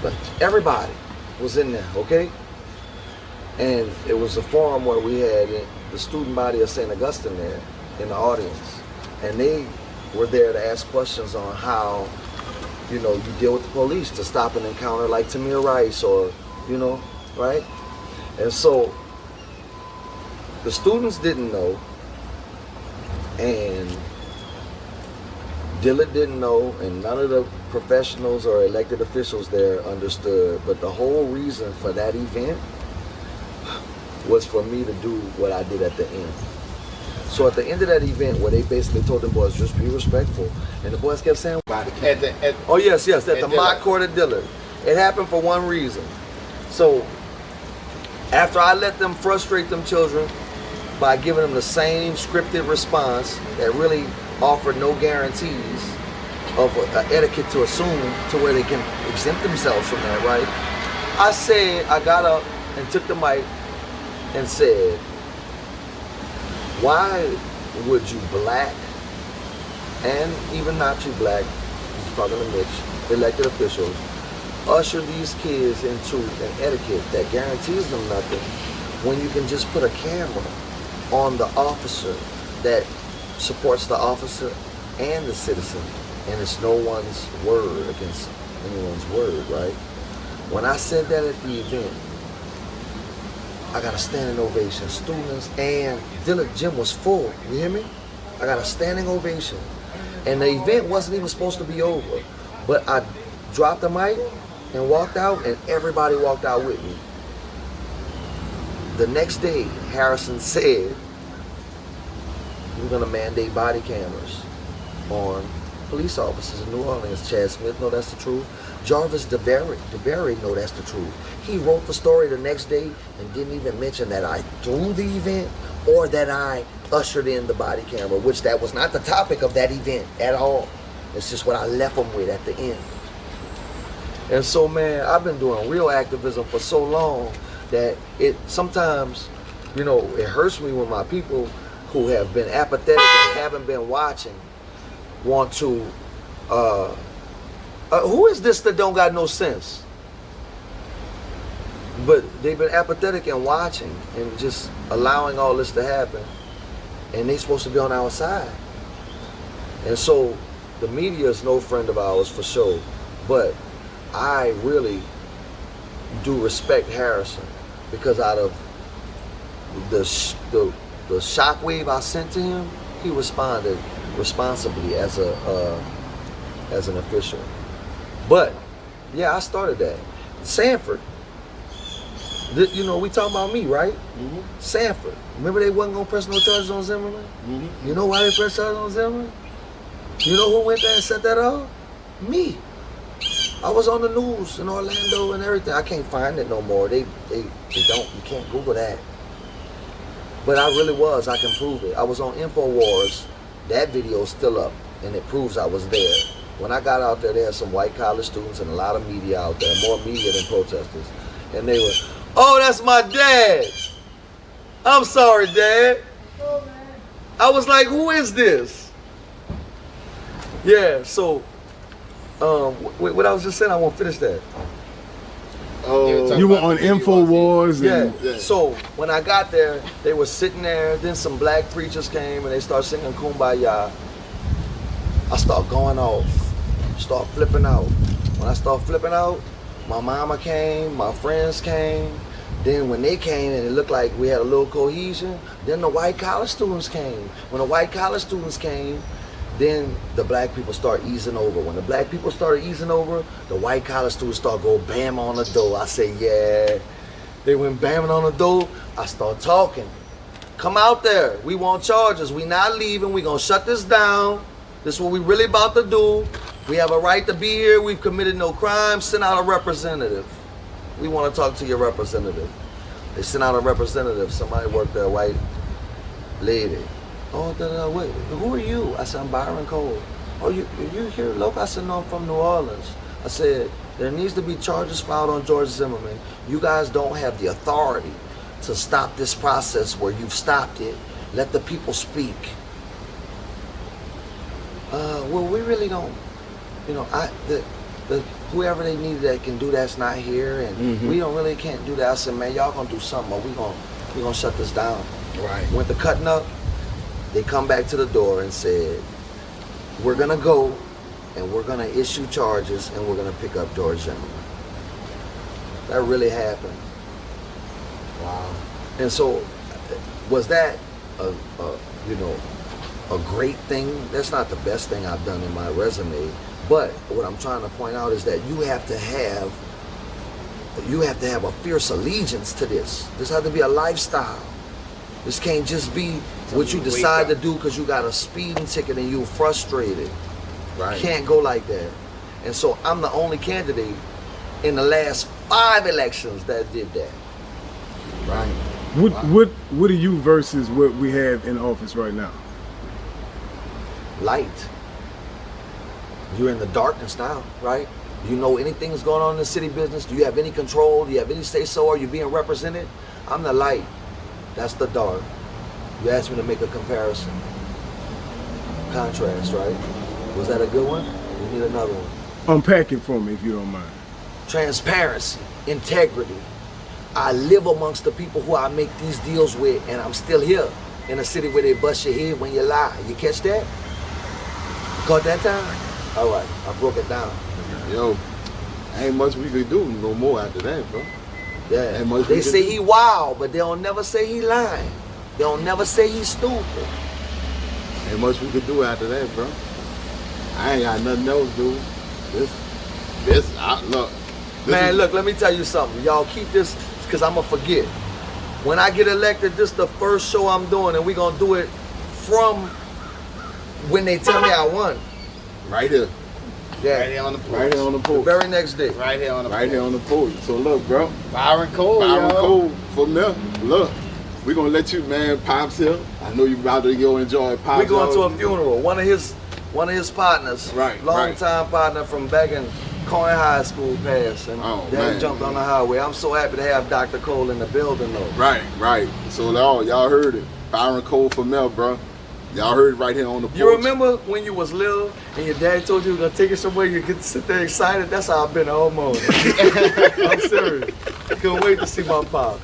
but everybody was in there, okay? And it was a forum where we had the student body of St. Augustine there in the audience. And they were there to ask questions on how, you deal with the police to stop an encounter like Tamir Rice or, right? And so the students didn't know, and Dillard didn't know, and none of the professionals or elected officials there understood. But the whole reason for that event was for me to do what I did at the end. So at the end of that event, where they basically told the boys, just be respectful, and the boys kept saying, oh yes, at the mock court at Dillard. It happened for one reason. So after I let them frustrate them children by giving them the same scripted response that really offered no guarantees of etiquette to assume to where they can exempt themselves from that, right? I got up and took the mic and said, why would you black and even not you black, he's talking to Mitch, elected officials, usher these kids into an etiquette that guarantees them nothing when you can just put a camera on the officer that supports the officer and the citizen, and it's no one's word against anyone's word, right? When I said that at the event, I got a standing ovation. Students and Dillard Gym was full. You hear me? I got a standing ovation. And the event wasn't even supposed to be over. But I dropped the mic and walked out, and everybody walked out with me. The next day, Harrison said, we're gonna mandate body cameras on police officers in New Orleans. Chad Smith know that's the truth. Jarvis DeBerry know that's the truth. He wrote the story the next day and didn't even mention that I threw the event or that I ushered in the body camera, which that was not the topic of that event at all. It's just what I left them with at the end. And so, man, I've been doing real activism for so long that it sometimes, it hurts me when my people who have been apathetic and haven't been watching want to, who is this that don't got no sense? But they've been apathetic and watching and just allowing all this to happen, and they supposed to be on our side. And so the media is no friend of ours for sure, but I really do respect Harrison because out of the shockwave I sent to him, he responded responsibly as an official. But yeah, I started that. Sanford, we talking about me, right? Mm-hmm. Sanford, remember they wasn't gonna press no charges on Zimmerman? Mm-hmm. You know why they pressed charges on Zimmerman? You know who went there and set that up? Me. I was on the news in Orlando and everything. I can't find it no more. They don't. You can't Google that. But I really was. I can prove it. I was on InfoWars. That video's still up, and it proves I was there. When I got out there, there had some white college students and a lot of media out there, more media than protesters. And they were, oh, that's my dad. I'm sorry, Dad. I was like, who is this? Yeah, so, what I was just saying, I won't finish that. Oh, you were on InfoWars. Yeah. So when I got there, they were sitting there. Then some black preachers came and they started singing Kumbaya. I start going off, start flipping out. When I start flipping out, my mama came, my friends came. Then when they came and it looked like we had a little cohesion, then the white college students came. When the white college students came, then the black people start easing over. When the black people started easing over, the white college students start go bam on the door. I say, yeah. They went bamming on the door. I start talking. Come out there. We want charges. We not leaving. We gonna shut this down. This is what we really about to do. We have a right to be here. We've committed no crime. Send out a representative. We want to talk to your representative. They sent out a representative. Somebody worked there, a white lady. Oh, wait, who are you? I said, I'm Bryon Cole. Oh, you here local? I said, no, I'm from New Orleans. I said, there needs to be charges filed on George Zimmerman. You guys don't have the authority to stop this process where you've stopped it. Let the people speak. Well, we really don't, whoever they needed that can do that's not here, and we can't do that. I said, man, y'all gonna do something, or we gonna shut this down. Right. Went to cutting up. They come back to the door and said, we're gonna go and we're gonna issue charges and we're gonna pick up George Zimmerman. That really happened. Wow. And so, was that, a great thing. That's not the best thing I've done in my resume. But what I'm trying to point out is that you have to have a fierce allegiance to this. This has to be a lifestyle. This can't just be what you decide to do because you got a speeding ticket and you're frustrated. Right. Can't go like that. And so I'm the only candidate in the last 5 elections that did that. Right. What are you versus what we have in office right now? Light. You're in the darkness now, right? Do you know anything that's going on in the city business? Do you have any control? Do you have any say-so? Are you being represented? I'm the light. That's the dark. You asked me to make a comparison. Contrast, right? Was that a good one? We need another one. Unpack it for me if you don't mind. Transparency, integrity. I live amongst the people who I make these deals with, and I'm still here in a city where they bust your head when you lie. You catch that? Caught that time? All right, I broke it down. Yo, ain't much we could do no more after that, bro. Yeah, Ain't much they we could say do. he wild, but they don't never say he lying. They don't never say he's stupid. Ain't much we could do after that, bro. I ain't got nothing else, dude. Look. Man, look, let me tell you something. Y'all keep this, because I'm going to forget. When I get elected, this is the first show I'm doing, and we're going to do it from when they tell me I won. Right here. Yeah. Right here on the porch. Right here on the The porch. very next day. Right here on the Right porch. here on the porch. So look, bro. Bryon Cole, Bryon yo. Cole for me. Look, we gonna let you, man. Pops here. I know you about to go enjoy Pops. We're going to y'all. a funeral. One of his partners, Right, long-time partner from back in Cohen High School passed, and Oh, then man. he jumped on the highway. I'm so happy to have Dr. Cole in the building, though. Right. So y'all heard it. Bryon Cole for Mel, bro. Y'all heard it right here on the porch. You remember when you was little and your dad told you he was gonna take you somewhere, you get to sit there excited? That's how I've been almost. I'm serious. Couldn't wait to see my pop.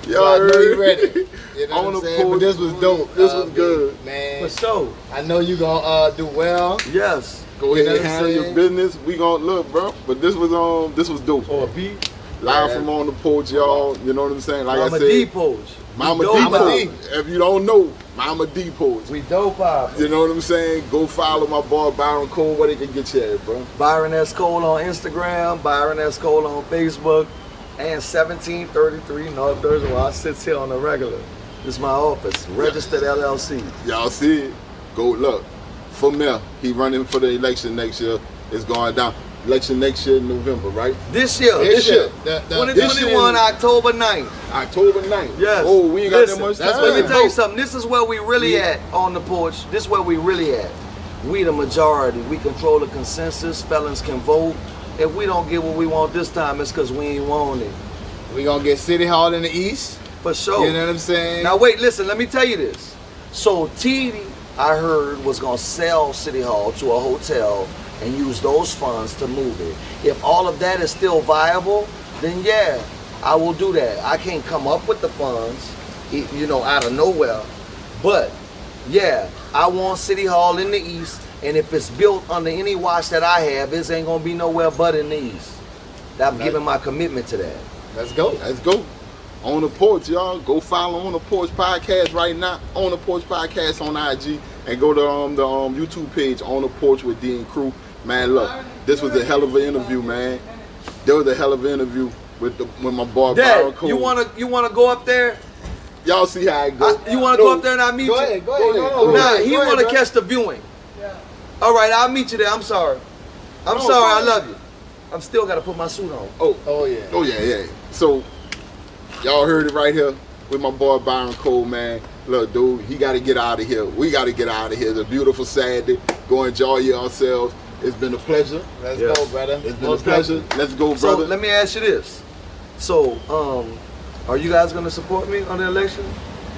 Y'all So I know heard you ready. You know on what the I'm saying? porch. But this was dope. This was good. Man. For sure. I know you gonna do well. Yes. Go You ahead know and what I'm handle your saying? business. We gonna look, bro. But this was dope. Or a beat. Live Yeah. from on the porch, y'all. You know what I'm saying? Like Mama I said, Dee pose. Mama We Dee. dope Mama Porch. Dee. If you don't know, Mama Dee porch. We dope pop. You know what I'm saying? Go follow my boy Bryon Cole. Where they can get you at, bro? Byron S. Cole on Instagram, Byron S. Cole on Facebook, and 1733 North Thursday. Well, I sit here on the regular. This is my office, registered LLC. Y'all see it? Go look. For Mel, he running for the election next year. It's going down. Election next year in November, right? This year, This year. 2021, October 9th. October 9th. Yes. Oh, we ain't got Listen, that much time. that's Let me tell you Vote. something. This is where we really at on the porch. This is where we really at. We the majority. We control the consensus. Felons can vote. If we don't get what we want this time, it's because we ain't want it. We gonna get City Hall in the East. For sure. You know what I'm saying? Now wait, listen, let me tell you this. So TD, I heard, was gonna sell City Hall to a hotel and use those funds to move it. If all of that is still viable, then yeah, I will do that. I can't come up with the funds, out of nowhere. But yeah, I want City Hall in the East, and if it's built under any watch that I have, it ain't gonna be nowhere but in the East. I'm giving my commitment to that. Let's go. Let's go. On the porch, y'all. Go follow On the Porch Podcast right now. On the Porch Podcast on IG. And go to the YouTube page, On the Porch with D and Crew. Man, look, this was a hell of an interview, man. There was a hell of an interview with my boy Bryon Dad, Cole. you wanna go up there? Y'all see how it goes. You wanna go up there and I meet Go you? ahead. No, Nah, go he ahead, wanna bro. catch the viewing. All right, I'll meet you there. I'm sorry. I'm No, sorry. go I ahead. love you. I'm still gotta put my suit on. Oh yeah. Oh yeah. So y'all heard it right here with my boy Bryon Cole, man. Look, dude, he got to get out of here. We got to get out of here. It's a beautiful Saturday. Go enjoy yourselves. It's been a pleasure. Let's Yes. go, brother. It's been Most a pleasure. Let's go, So brother. let me ask you this. So, are you guys gonna support me on the election?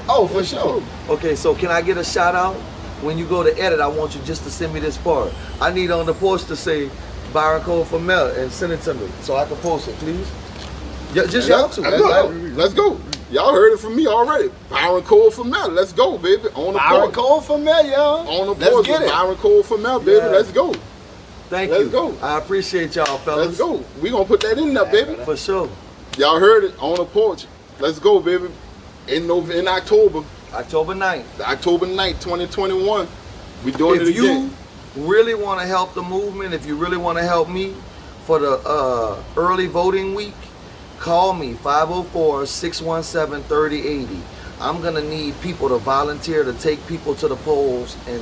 Oh, for sure. Okay, so can I get a shout out? When you go to edit, I want you just to send me this part. I need on the post to say Bryon Cole for Mel and send it to me so I can post it, please. Yeah, just y'all two. Let's go. Y'all heard it from me already. Bryon Cole for Mel. Let's go, baby. On the Bryon porch. Cole for me, y'all. On the Let's porch get with it. Bryon Cole for Mel, baby. Yeah. Let's go. Thank Let's you. go. I appreciate y'all, fellas. Let's go. We gonna put that in there, baby. For sure. Y'all heard it on the porch. Let's go, baby. In October, October 9th. October 9th, 2021. We doing it If again. you really want to help the movement, if you really want to help me for the early voting week, call me 504-617-3080. I'm gonna need people to volunteer to take people to the polls and